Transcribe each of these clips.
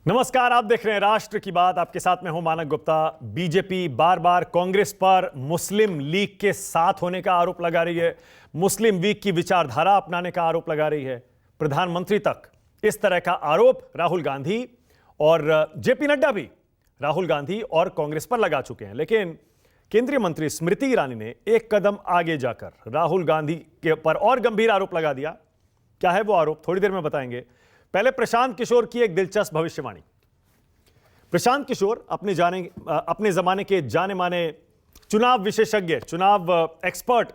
नमस्कार, आप देख रहे हैं राष्ट्र की बात। आपके साथ में हूं मानक गुप्ता। बीजेपी बार बार कांग्रेस पर मुस्लिम लीग के साथ होने का आरोप लगा रही है, मुस्लिम लीग की विचारधारा अपनाने का आरोप लगा रही है। प्रधानमंत्री तक इस तरह का आरोप राहुल गांधी और जेपी नड्डा भी राहुल गांधी और कांग्रेस पर लगा चुके हैं। लेकिन केंद्रीय मंत्री स्मृति ईरानी ने एक कदम आगे जाकर राहुल गांधी के पर और गंभीर आरोप लगा दिया। क्या है वो आरोप, थोड़ी देर में बताएंगे। पहले प्रशांत किशोर की एक दिलचस्प भविष्यवाणी। प्रशांत किशोर अपने जमाने के जाने माने चुनाव विशेषज्ञ, चुनाव एक्सपर्ट,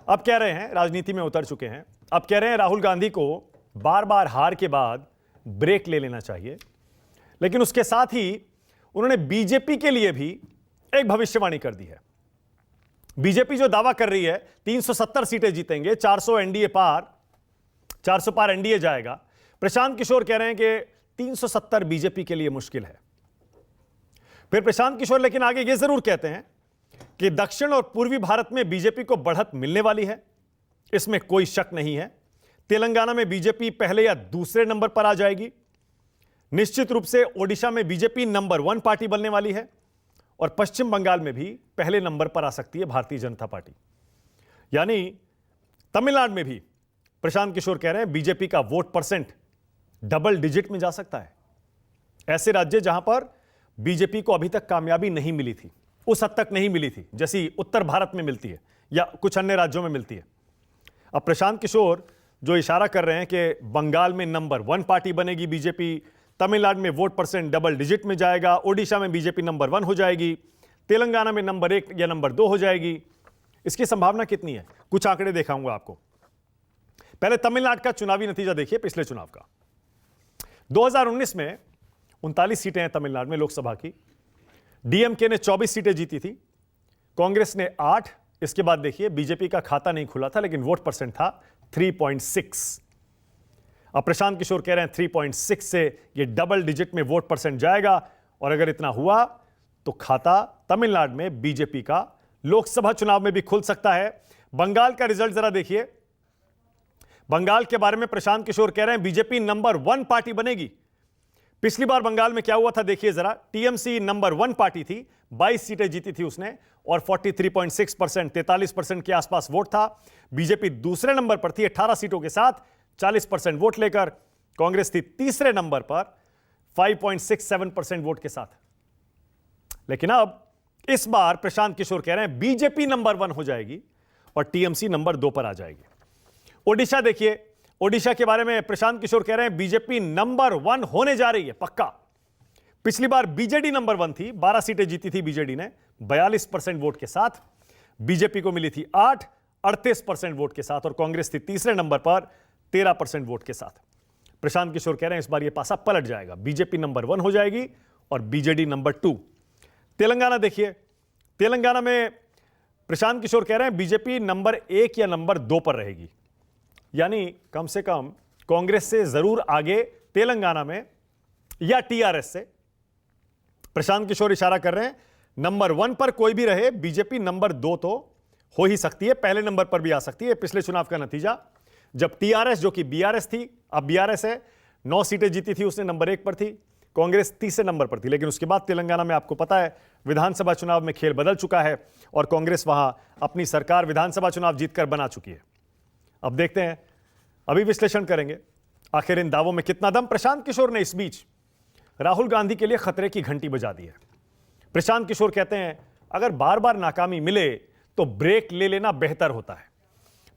अब कह रहे हैं, राजनीति में उतर चुके हैं, अब कह रहे हैं राहुल गांधी को बार बार हार के बाद ब्रेक ले लेना चाहिए। लेकिन उसके साथ ही उन्होंने बीजेपी के लिए भी एक भविष्यवाणी कर दी है। बीजेपी जो दावा कर रही है 370 सीटें जीतेंगे, 400 एनडीए पार, 400 पार एनडीए जाएगा, प्रशांत किशोर कह रहे हैं कि 370 बीजेपी के लिए मुश्किल है। फिर प्रशांत किशोर लेकिन आगे यह जरूर कहते हैं कि दक्षिण और पूर्वी भारत में बीजेपी को बढ़त मिलने वाली है, इसमें कोई शक नहीं है। तेलंगाना में बीजेपी पहले या दूसरे नंबर पर आ जाएगी। निश्चित रूप से ओडिशा में बीजेपी नंबर 1 पार्टी बनने वाली है और पश्चिम बंगाल में भी पहले नंबर पर आ सकती है भारतीय जनता पार्टी। यानी तमिलनाडु में भी प्रशांत किशोर कह रहे हैं बीजेपी का वोट परसेंट डबल डिजिट में जा सकता है। ऐसे राज्य जहां पर बीजेपी को अभी तक कामयाबी नहीं मिली थी, उस हद तक नहीं मिली थी जैसी उत्तर भारत में मिलती है या कुछ अन्य राज्यों में मिलती है। अब प्रशांत किशोर जो इशारा कर रहे हैं कि बंगाल में नंबर 1 पार्टी बनेगी बीजेपी, तमिलनाडु में वोट परसेंट डबल डिजिट में जाएगा, ओडिशा में बीजेपी नंबर 1 हो जाएगी, तेलंगाना में नंबर 1 या नंबर 2 हो जाएगी, इसकी संभावना कितनी है? कुछ आंकड़े दिखाऊंगा आपको। पहले तमिलनाडु का चुनावी नतीजा देखिए, पिछले चुनाव का। 2019 में 39 सीटें हैं तमिलनाडु में लोकसभा की। डीएमके ने 24 सीटें जीती थी, कांग्रेस ने 8। इसके बाद देखिए बीजेपी का खाता नहीं खुला था लेकिन वोट परसेंट था 3.6। अब प्रशांत किशोर कह रहे हैं 3.6 से ये डबल डिजिट में वोट परसेंट जाएगा और अगर इतना हुआ तो खाता तमिलनाडु में बीजेपी का लोकसभा चुनाव में भी खुल सकता है। बंगाल का रिजल्ट जरा देखिए। बंगाल के बारे में प्रशांत किशोर कह रहे हैं बीजेपी नंबर 1 पार्टी बनेगी। पिछली बार बंगाल में क्या हुआ था देखिए जरा। टीएमसी नंबर 1 पार्टी थी, 22 सीटें जीती थी उसने और 43.6%, 43% के आसपास वोट था। बीजेपी दूसरे नंबर पर थी 18 सीटों के साथ, 40% वोट लेकर। कांग्रेस थी तीसरे नंबर पर 5.67% वोट के साथ। लेकिन अब इस बार प्रशांत किशोर कह रहे हैं बीजेपी नंबर 1 हो जाएगी और टीएमसी नंबर 2 पर आ जाएगी। ओडिशा देखिए, ओडिशा के बारे में प्रशांत किशोर कह रहे हैं बीजेपी नंबर 1 होने जा रही है, पक्का। पिछली बार बीजेडी नंबर 1 थी, 12 सीटें जीती थी बीजेडी ने 42% वोट के साथ। बीजेपी को मिली थी 8, 38% वोट के साथ और कांग्रेस थी तीसरे नंबर पर 13% वोट के साथ। प्रशांत किशोर कह रहे हैं इस बार यह पासा पलट जाएगा, बीजेपी नंबर 1 हो जाएगी और बीजेडी नंबर 2। तेलंगाना देखिए, तेलंगाना में प्रशांत किशोर कह रहे हैं बीजेपी नंबर 1 या नंबर 2 पर रहेगी। यानी कम से कम कांग्रेस से जरूर आगे तेलंगाना में या टीआरएस से। प्रशांत किशोर इशारा कर रहे हैं नंबर 1 पर कोई भी रहे, बीजेपी नंबर 2 तो हो ही सकती है, पहले नंबर पर भी आ सकती है। पिछले चुनाव का नतीजा, जब टीआरएस जो कि बीआरएस थी, अब बीआरएस है, 9 सीटें जीती थी उसने, नंबर 1 पर थी। कांग्रेस तीसरे नंबर पर थी। लेकिन उसके बाद तेलंगाना में आपको पता है विधानसभा चुनाव में खेल बदल चुका है और कांग्रेस वहां अपनी सरकार विधानसभा चुनाव जीतकर बना चुकी है। अब देखते हैं, अभी विश्लेषण करेंगे आखिर इन दावों में कितना दम। प्रशांत किशोर ने इस बीच राहुल गांधी के लिए खतरे की घंटी बजा दी है। प्रशांत किशोर कहते हैं अगर बार बार नाकामी मिले तो ब्रेक ले लेना बेहतर होता है।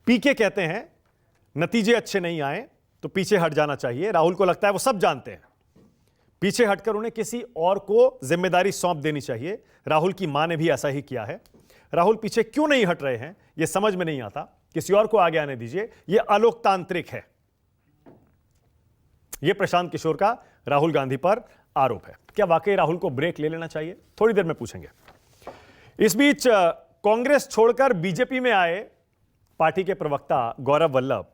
पीके कहते हैं नतीजे अच्छे नहीं आए तो पीछे हट जाना चाहिए। राहुल को लगता है वो सब जानते हैं, पीछे हटकर उन्हें किसी और को जिम्मेदारी सौंप देनी चाहिए। राहुल की मां ने भी ऐसा ही किया है। राहुल पीछे क्यों नहीं हट रहे हैं यह समझ में नहीं आता, किसी और को आगे आने दीजिए, यह अलोकतांत्रिक है। यह प्रशांत किशोर का राहुल गांधी पर आरोप है। क्या वाकई राहुल को ब्रेक ले लेना चाहिए? थोड़ी देर में पूछेंगे। इस बीच कांग्रेस छोड़कर बीजेपी में आए पार्टी के प्रवक्ता गौरव वल्लभ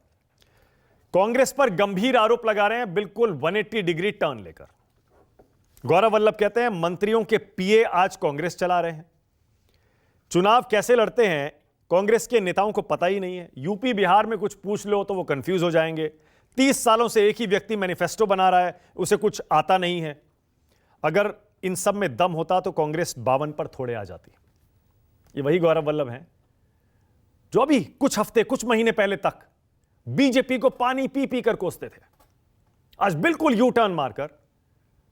कांग्रेस पर गंभीर आरोप लगा रहे हैं, बिल्कुल 180 डिग्री टर्न लेकर। गौरव वल्लभ कहते हैं मंत्रियों के पीए आज कांग्रेस चला रहे हैं। चुनाव कैसे लड़ते हैं कांग्रेस के नेताओं को पता ही नहीं है। यूपी बिहार में कुछ पूछ लो तो वो कंफ्यूज हो जाएंगे। 30 सालों से एक ही व्यक्ति मैनिफेस्टो बना रहा है, उसे कुछ आता नहीं है। अगर इन सब में दम होता तो कांग्रेस 52 पर थोड़े आ जाती। ये वही गौरव वल्लभ हैं जो अभी कुछ हफ्ते, कुछ महीने पहले तक बीजेपी को पानी पी पी कर कोसते थे। आज बिल्कुल यू टर्न मारकर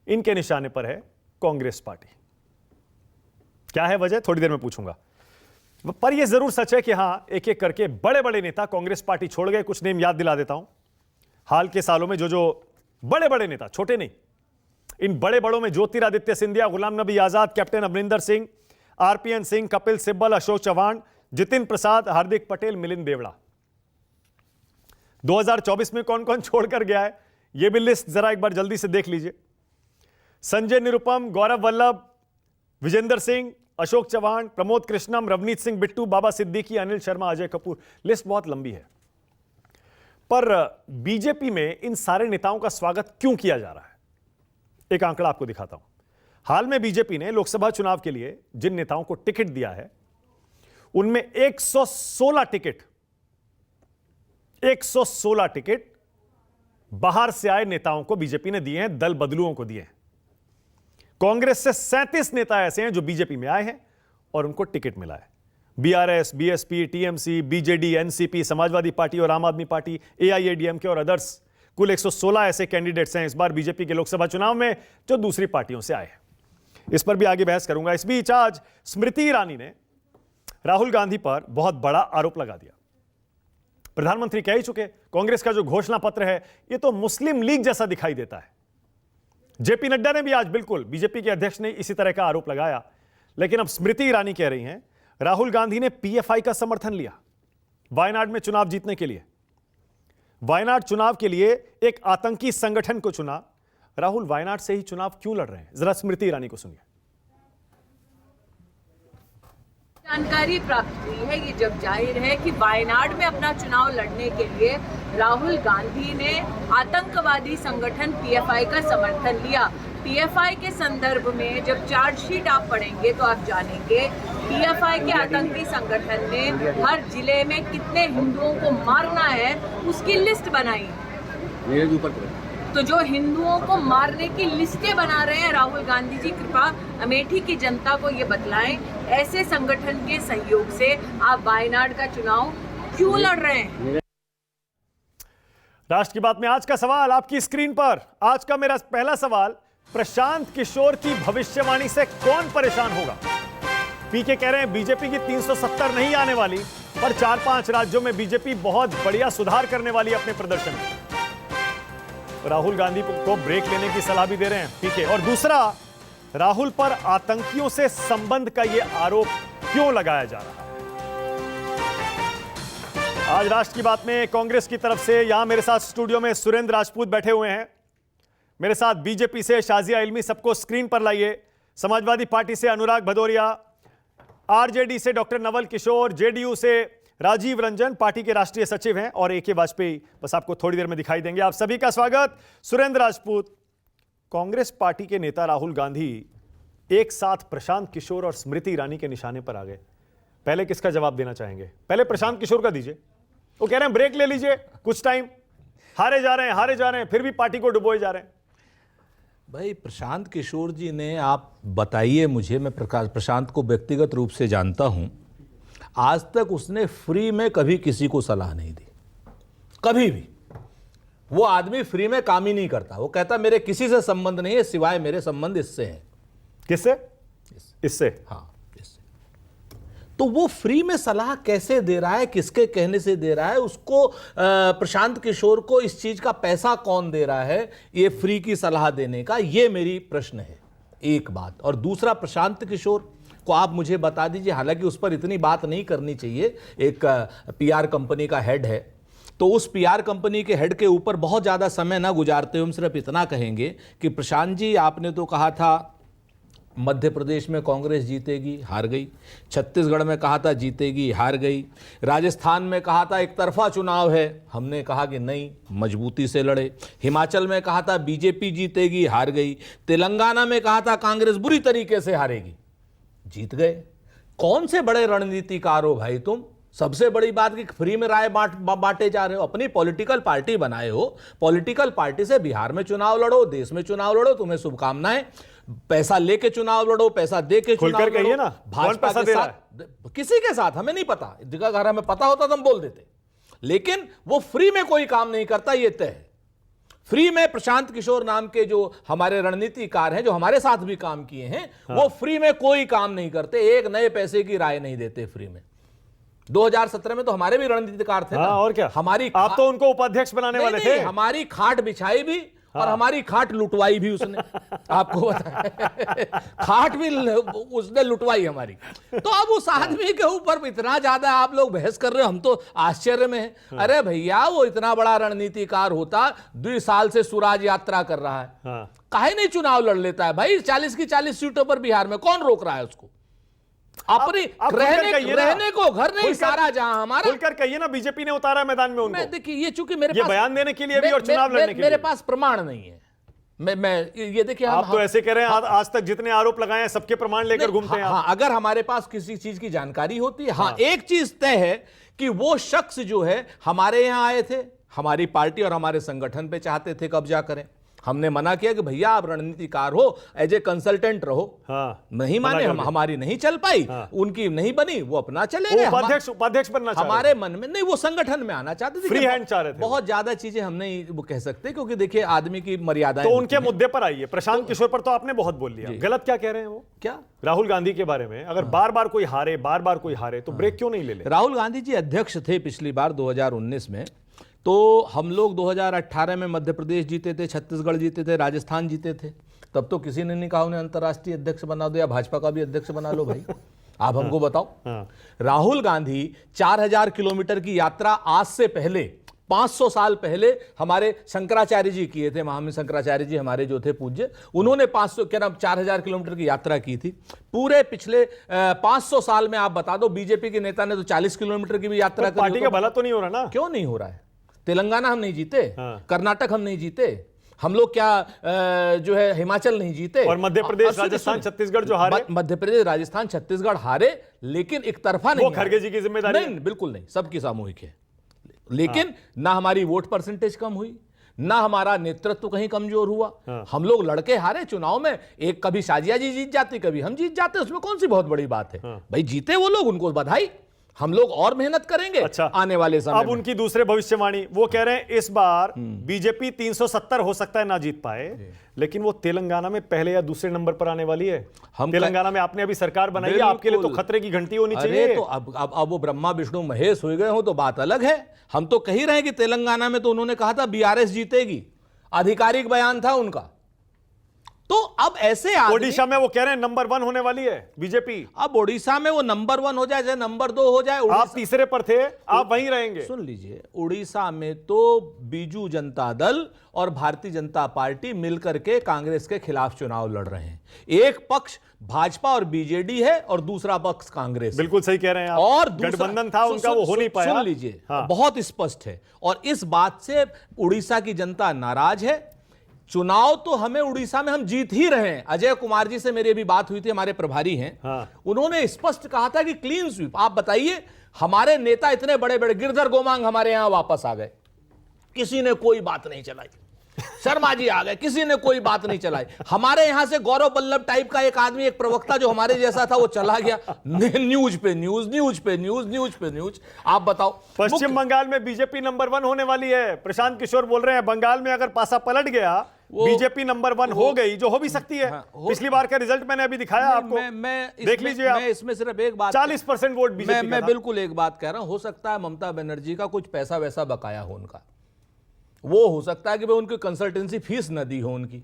इनके निशाने पर है कांग्रेस पार्टी। क्या है वजह, थोड़ी देर में पूछूंगा। पर यह जरूर सच है कि हां, एक एक करके बड़े बड़े नेता कांग्रेस पार्टी छोड़ गए। कुछ नेम याद दिला देता हूं। हाल के सालों में जो बड़े बड़े नेता, छोटे नहीं, इन बड़े बड़ों में ज्योतिरादित्य सिंधिया, गुलाम नबी आजाद, कैप्टन अमरिंदर सिंह, आरपीएन सिंह, कपिल सिब्बल, अशोक चव्हाण, जितिन प्रसाद, हार्दिक पटेल, मिलिंद देवड़ा। 2024 में कौन कौन छोड़कर गया है, यह भी लिस्ट जरा एक बार जल्दी से देख लीजिए। संजय निरुपम, गौरव वल्लभ, विजेंद्र सिंह, अशोक चव्हाण, प्रमोद कृष्णम, रवनीत सिंह बिट्टू, बाबा सिद्दीकी, अनिल शर्मा, अजय कपूर। लिस्ट बहुत लंबी है। पर बीजेपी में इन सारे नेताओं का स्वागत क्यों किया जा रहा है, एक आंकड़ा आपको दिखाता हूं। हाल में बीजेपी ने लोकसभा चुनाव के लिए जिन नेताओं को टिकट दिया है, उनमें 116 टिकट बाहर से आए नेताओं को बीजेपी ने दिए हैं, दल बदलुओं को दिए हैं। कांग्रेस से 37 नेता ऐसे हैं जो बीजेपी में आए हैं और उनको टिकट मिला है। BRS, BSP, TMC, BJD, NCP, Samajwadi party और आम आदमी पार्टी, एआईएडीएमके और अदर्स, कुल 116 ऐसे कैंडिडेट्स हैं इस बार बीजेपी के लोकसभा चुनाव में जो दूसरी पार्टियों से आए हैं। इस पर भी आगे बहस करूंगा। इस बीच आज स्मृति ईरानी ने राहुल गांधी पर बहुत बड़ा आरोप लगा दिया। प्रधानमंत्री कह ही चुके, कांग्रेस का जो घोषणा पत्र है यह तो मुस्लिम लीग जैसा दिखाई देता है। जेपी नड्डा ने भी आज बिल्कुल बीजेपी के अध्यक्ष ने इसी तरह का आरोप लगाया। लेकिन अब स्मृति ईरानी कह रही हैं राहुल गांधी ने पीएफआई का समर्थन लिया वायनाड में चुनाव जीतने के लिए। वायनाड चुनाव के लिए एक आतंकी संगठन को चुना। राहुल वायनाड से ही चुनाव क्यों लड़ रहे हैं, जरा स्मृति ईरानी को सुनिए। जानकारी प्राप्त हुई है, ये जब जाहिर है कि वायनाड में अपना चुनाव लड़ने के लिए राहुल गांधी ने आतंकवादी संगठन पीएफआई का समर्थन लिया। पीएफआई के संदर्भ में जब चार्जशीट आप पढ़ेंगे तो आप जानेंगे पीएफआई के आतंकी संगठन ने हर जिले में कितने हिंदुओं को मारना है उसकी लिस्ट बनाई। तो जो हिंदुओं को मारने की लिस्टें बना रहे हैं राहुल गांधी जी, कृपा अमेठी की जनता को ये बतलाएं, ऐसे संगठन के सहयोग से आप वायनाड का चुनाव क्यों लड़ रहे हैं। राष्ट्र की बात में आज का सवाल आपकी स्क्रीन पर। आज का मेरा पहला सवाल, प्रशांत किशोर की भविष्यवाणी से कौन परेशान होगा। पीके कह रहे हैं बीजेपी की 370 नहीं आने वाली, पर 4-5 राज्यों में बीजेपी बहुत बढ़िया सुधार करने वाली है अपने प्रदर्शन में। राहुल गांधी को ब्रेक लेने की सलाह भी दे रहे हैं पीके। और दूसरा, राहुल पर आतंकियों से संबंध का यह आरोप क्यों लगाया जा रहा है। आज राष्ट्र की बात में कांग्रेस की तरफ से यहां मेरे साथ स्टूडियो में सुरेंद्र राजपूत बैठे हुए हैं, मेरे साथ बीजेपी से शाजिया इल्मी, सबको स्क्रीन पर लाइए। समाजवादी पार्टी से अनुराग भदौरिया, आरजेडी से डॉक्टर नवल किशोर, जेडीयू से राजीव रंजन, पार्टी के राष्ट्रीय सचिव हैं, और AK वाजपेयी बस आपको थोड़ी देर में दिखाई देंगे। आप सभी का स्वागत। सुरेंद्र राजपूत, कांग्रेस पार्टी के नेता राहुल गांधी एक साथ प्रशांत किशोर और स्मृति ईरानी के निशाने पर आ गए। पहले किसका जवाब देना चाहेंगे? पहले प्रशांत किशोर का दीजिए। वो कह रहे हैं ब्रेक ले लीजिए कुछ टाइम, हारे जा रहे हैं, फिर भी पार्टी को डुबोए जा रहे हैं। भाई प्रशांत किशोर जी ने, आप बताइए मुझे, मैं प्रशांत को व्यक्तिगत रूप से जानता हूं, आज तक उसने फ्री में कभी किसी को सलाह नहीं दी, कभी भी। वो आदमी फ्री में काम ही नहीं करता। वो कहता मेरे किसी से संबंध नहीं है सिवाय मेरे संबंध इससे हैं। किससे? इससे। हाँ, इससे। तो वो फ्री में सलाह कैसे दे रहा है, किसके कहने से दे रहा है? उसको प्रशांत किशोर को इस चीज का पैसा कौन दे रहा है, ये फ्री की सलाह देने का? ये मेरी प्रश्न है, एक बात। और दूसरा, प्रशांत किशोर को आप मुझे बता दीजिए, हालांकि उस पर इतनी बात नहीं करनी चाहिए, एक PR कंपनी का हेड है, तो उस PR कंपनी के हेड के ऊपर बहुत ज़्यादा समय ना गुजारते हुए हम सिर्फ इतना कहेंगे कि प्रशांत जी, आपने तो कहा था मध्य प्रदेश में कांग्रेस जीतेगी, हार गई। छत्तीसगढ़ में कहा था जीतेगी, हार गई। राजस्थान में कहा था एक तरफा चुनाव है, हमने कहा कि नहीं, मजबूती से लड़े। हिमाचल में कहा था बीजेपी जीतेगी, हार गई। तेलंगाना में कहा था कांग्रेस बुरी तरीके से हारेगी, जीत गए। कौन से बड़े रणनीतिकार हो भाई तुम? सबसे बड़ी बात कि फ्री में राय बांटे जा रहे हो। अपनी पॉलिटिकल पार्टी बनाए हो, पॉलिटिकल पार्टी से बिहार में चुनाव लड़ो, देश में चुनाव लड़ो, तुम्हें शुभकामनाएं। पैसा लेके चुनाव लड़ो, पैसा दे के चुनाव खुलकर कहिए लड़ो। ना, कौन भाजपा पैसा के दे रहा साथ, किसी के साथ हमें नहीं पता, अगर हमें पता होता तो हम बोल देते, लेकिन वो फ्री में कोई काम नहीं करता, ये तय है। फ्री में प्रशांत किशोर नाम के जो हमारे रणनीतिकार हैं, जो हमारे साथ भी काम किए हैं, वो फ्री में कोई काम नहीं करते, एक नए पैसे की राय नहीं देते फ्री में। 2017 में तो हमारे भी रणनीतिकार थे ना। और क्या, हमारी आप तो उनको उपाध्यक्ष बनाने वाले थे। हमारी खाट बिछाई भी और हमारी खाट लुटवाई भी उसने, आपको बताया। खाट भी उसने लुटवाई हमारी। तो अब उस आदमी के ऊपर इतना ज्यादा आप लोग बहस कर रहे हो, हम तो आश्चर्य में हैं। अरे भैया, वो इतना बड़ा रणनीतिकार होता, 2 साल से सुराज यात्रा कर रहा है, काहे नहीं चुनाव लड़ लेता है भाई? 40 की 40 सीटों पर बिहार में कौन रोक रहा है उसको? अपनी रहने को घर नहीं, सारा जहां हमारा। खुलकर कहिए ना, बीजेपी ने उतारा मैदान में उनको। देखिए, ये चूंकि मेरे ये पास बयान देने के लिए भी और चुनाव लड़ने के लिए मेरे पास प्रमाण नहीं है। मैं ये देखिए, आप तो ऐसे कह रहे हैं, आज तक जितने आरोप लगाए हैं सबके प्रमाण लेकर घूमते हैं। हाँ, अगर हमारे पास किसी चीज की जानकारी होती है। हाँ, एक चीज तय है कि वो शख्स जो है हमारे यहां आए थे, हमारी पार्टी और हमारे संगठन पे चाहते थे कब्जा करें। हमने मना किया कि भैया आप रणनीतिकार हो, एज ए कंसल्टेंट रहो। नहीं माने, हमारी नहीं चल पाई, उनकी नहीं बनी, वो अपना चले गए। उपाध्यक्ष बनना हमारे मन में नहीं, वो संगठन में आना चाहते थे, फ्री हैंड चाह रहे थे। बहुत ज्यादा चीजें हम नहीं वो कह सकते, क्योंकि देखिए आदमी की मर्यादाएं। तो उनके मुद्दे पर आइए। प्रशांत किशोर पर तो आपने बहुत बोल लिया, गलत क्या कह रहे हैं वो? क्या राहुल गांधी के बारे में, अगर बार बार कोई हारे, बार बार कोई हारे, तो ब्रेक क्यों नहीं ले ले? राहुल गांधी जी अध्यक्ष थे पिछली बार 2019 में, तो हम लोग 2018 में मध्य प्रदेश जीते थे, छत्तीसगढ़ जीते थे, राजस्थान जीते थे। तब तो किसी ने नहीं कहा उन्हें अंतर्राष्ट्रीय अध्यक्ष बना दो या भाजपा का भी अध्यक्ष बना लो भाई। आप हमको बताओ। राहुल गांधी 4000 किलोमीटर की यात्रा आज से पहले 500 साल पहले हमारे शंकराचार्य जी किए थे। महामहिम शंकराचार्य जी हमारे जो थे पूज्य, उन्होंने 4000 किलोमीटर की यात्रा की थी। पूरे पिछले 500 साल में आप बता दो, बीजेपी के नेता ने तो 40 किलोमीटर की भी यात्रा की। पार्टी का भला तो नहीं हो रहा ना? क्यों नहीं हो रहा है? तेलंगाना हम नहीं जीते, कर्नाटक हम नहीं जीते, हम लोग क्या जो है हिमाचल नहीं जीते, और मध्य प्रदेश, राजस्थान, छत्तीसगढ़ जो हारे। मध्य प्रदेश, राजस्थान, छत्तीसगढ़ हारे, लेकिन एक तरफा नहीं। वो खड़गे जी की जिम्मेदारी नहीं, बिल्कुल नहीं, सबकी सामूहिक है। लेकिन ना हमारी वोट परसेंटेज कम हुई, ना हमारा नेतृत्व कहीं कमजोर हुआ। हम लोग लड़के हारे चुनाव में, एक कभी शाजिया जी जीत जाती, कभी हम जीत जाते, उसमें कौन सी बहुत बड़ी बात है? भाई जीते वो लोग, उनको बधाई, हम लोग और मेहनत करेंगे। अच्छा, आने वाले समय अब उनकी दूसरे भविष्यवाणी, वो कह रहे हैं इस बार बीजेपी 370 हो सकता है ना जीत पाए, लेकिन वो तेलंगाना में पहले या दूसरे नंबर पर आने वाली है। तेलंगाना में आपने अभी सरकार बनाई है, आपके लिए तो खतरे की घंटी होनी चाहिए। तो अब वो ब्रह्मा विष्णु महेश हो गए हो तो बात अलग है। हम तो कह ही रहे हैं कि तेलंगाना में तो उन्होंने कहा था बीआरएस जीतेगी, आधिकारिक बयान था उनका। तो अब ऐसे ओडिशा में वो कह रहे हैं नंबर 1 होने वाली है बीजेपी। अब ओडिशा में वो नंबर 1 हो जाए, चाहे नंबर 2 हो जाए, आप तीसरे पर थे, आप वहीं रहेंगे। सुन लीजिए, उड़ीसा में तो बीजू जनता दल और भारतीय जनता पार्टी मिलकर के कांग्रेस के खिलाफ चुनाव लड़ रहे हैं। एक पक्ष भाजपा और बीजेडी है और दूसरा पक्ष कांग्रेस। बिल्कुल सही कह रहे हैं आप। और गठबंधन था उनका, वो हो नहीं पाया। सुन लीजिए, बहुत स्पष्ट है, और इस बात से उड़ीसा की जनता नाराज है। चुनाव तो हमें उड़ीसा में हम जीत ही रहे हैं। अजय कुमार जी से मेरी भी बात हुई थी, हमारे प्रभारी हैं। उन्होंने स्पष्ट कहा था कि क्लीन स्वीप। आप बताइए, हमारे नेता इतने बड़े बड़े, गिरधर गोमांग हमारे यहां वापस आ गए, किसी ने कोई बात नहीं चलाई। शर्मा जी आ गए, किसी ने कोई बात नहीं चलाई। हमारे यहां से गौरव बल्लभ टाइप का एक आदमी, एक प्रवक्ता जो हमारे जैसा था, वो चला गया न्यूज पे न्यूज, न्यूज पे न्यूज, न्यूज पे न्यूज। आप बताओ, पश्चिम बंगाल में बीजेपी नंबर 1 होने वाली है। प्रशांत किशोर बोल रहे हैं बंगाल में अगर पासा पलट गया, बीजेपी नंबर 1 हो गई, जो हो भी सकती है। पिछली बार का रिजल्ट मैंने अभी दिखाया आपको, देख लीजिए आप। मैं इसमें सिर्फ एक बात, 40% वोट बीजेपी। मैं बिल्कुल एक बात कह रहा हूं, हो सकता है ममता बनर्जी का कुछ पैसा वैसा बकाया हो उनका, वो हो सकता है कि भाई उनकी कंसल्टेंसी फीस न दी हो उनकी।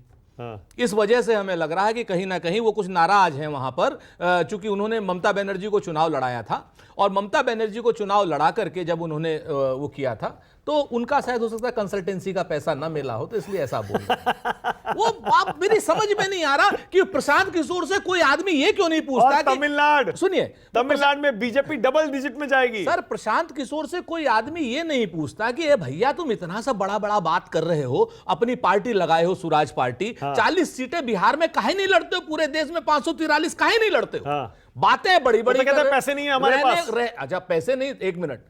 इस वजह से हमें लग रहा है कि कहीं ना कहीं वो कुछ नाराज हैं वहां पर, चूंकि उन्होंने ममता बनर्जी को चुनाव लड़ाया था, और ममता बनर्जी को चुनाव लड़ा करके जब उन्होंने वो किया था, तो उनका शायद हो सकता है कंसल्टेंसी का पैसा ना मिला हो, तो इसलिए ऐसा बोल रहे हैं। वो बात मेरी समझ में नहीं आ रहा कि प्रशांत किशोर से कोई आदमी ये क्यों नहीं पूछता कि तमिलनाडु, सुनिए, तमिलनाडु में बीजेपी डबल डिजिट में जाएगी। सर प्रशांत किशोर से कोई आदमी ये नहीं पूछता कि ए भैया तुम इतना सा बड़ा बड़ा बात कर रहे हो, अपनी पार्टी लगाए हो स्वराज पार्टी, 40 सीटें बिहार में काहे नहीं लड़ते हो, पूरे देश में 543 काहे नहीं लड़ते हो? बातें बड़ी बड़ी कहते हैं पैसे नहीं है हमारे पास। अच्छा पैसे नहीं, एक मिनट,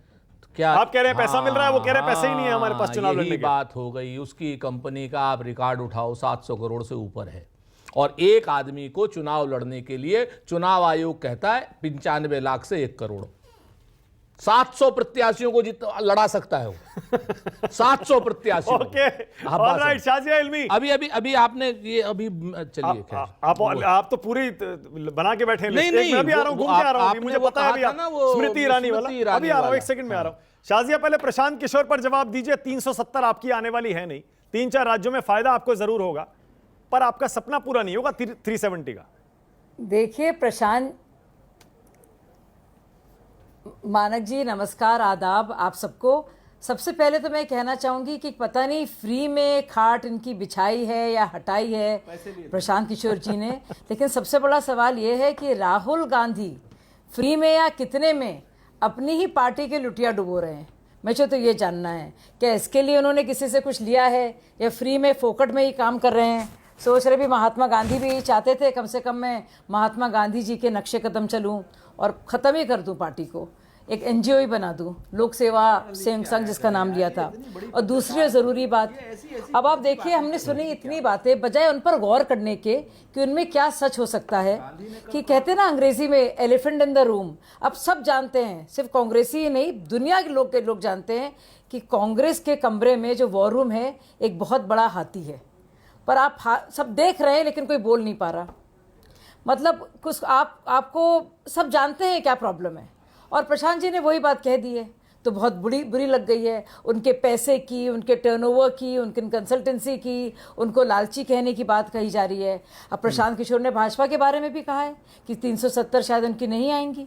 क्या आप कह रहे हैं पैसा मिल रहा है, वो कह रहे हैं पैसे ही नहीं है हमारे पास चुनाव लड़ने यही के। बात हो गई। उसकी कंपनी का आप रिकॉर्ड उठाओ, 700 करोड़ से ऊपर है, और एक आदमी को चुनाव लड़ने के लिए चुनाव आयोग कहता है 95 लाख से 1 करोड़। 700 प्रत्याशियों को लड़ा सकता है वो। 700 प्रत्याशियों। ओके, ऑलराइट, शाजिया इल्मी, अभी आपने ये अभी चलिए खैर, आप तो पूरी बना के बैठे हैं। नहीं, मैं अभी आ रहा हूं, घूम के आ रहा हूं, मुझे पता है अभी ना वो स्मृति ईरानी वाला, अभी आ रहा हूं, 1 सेकंड में आ रहा हूं। शाजिया, पहले प्रशांत किशोर पर जवाब दीजिए। 370 आपकी आने वाली है नहीं, 3-4 राज्यों में फायदा आपको जरूर होगा, पर आपका सपना पूरा नहीं होगा 370 का। देखिए प्रशांत, मानक जी नमस्कार, आदाब आप सबको। सबसे पहले तो मैं कहना चाहूंगी कि पता नहीं फ्री में खाट इनकी बिछाई है या हटाई है प्रशांत किशोर जी ने, लेकिन सबसे बड़ा सवाल ये है कि राहुल गांधी फ्री में या कितने में अपनी ही पार्टी के लुटिया डुबो रहे हैं। मुझे तो ये जानना है क्या इसके लिए उन्होंने किसी से कुछ लिया है या फ्री में फोकट में ही काम कर रहे हैं। सोच रहे भी महात्मा गांधी भी चाहते थे कम से कम मैं महात्मा गांधी जी के नक्शे कदम चलूं और ख़त्म ही कर दूं पार्टी को, एक एनजीओ ही बना दूं, लोक सेवा संघ जिसका नाम लिया था। और दूसरी ज़रूरी बात, अब आप देखिए हमने सुनी इतनी बातें, बजाय उन पर गौर करने के कि उनमें क्या सच हो सकता है। कि कहते ना अंग्रेजी में एलिफेंट इन द रूम। अब सब जानते हैं, सिर्फ कांग्रेसी ही नहीं दुनिया के लोग जानते हैं कि कांग्रेस के कमरे में जो वॉर रूम है एक बहुत बड़ा हाथी है, पर आप सब देख रहे हैं लेकिन कोई बोल नहीं पा रहा। मतलब कुछ आपको सब जानते हैं क्या प्रॉब्लम है, और प्रशांत जी ने वही बात कह दी है तो बहुत बुरी लग गई है। उनके पैसे की, उनके टर्नओवर की, उनकी कंसल्टेंसी की, उनको लालची कहने की बात कही जा रही है। अब प्रशांत किशोर ने भाजपा के बारे में भी कहा है कि 370 शायद उनकी नहीं आएंगी।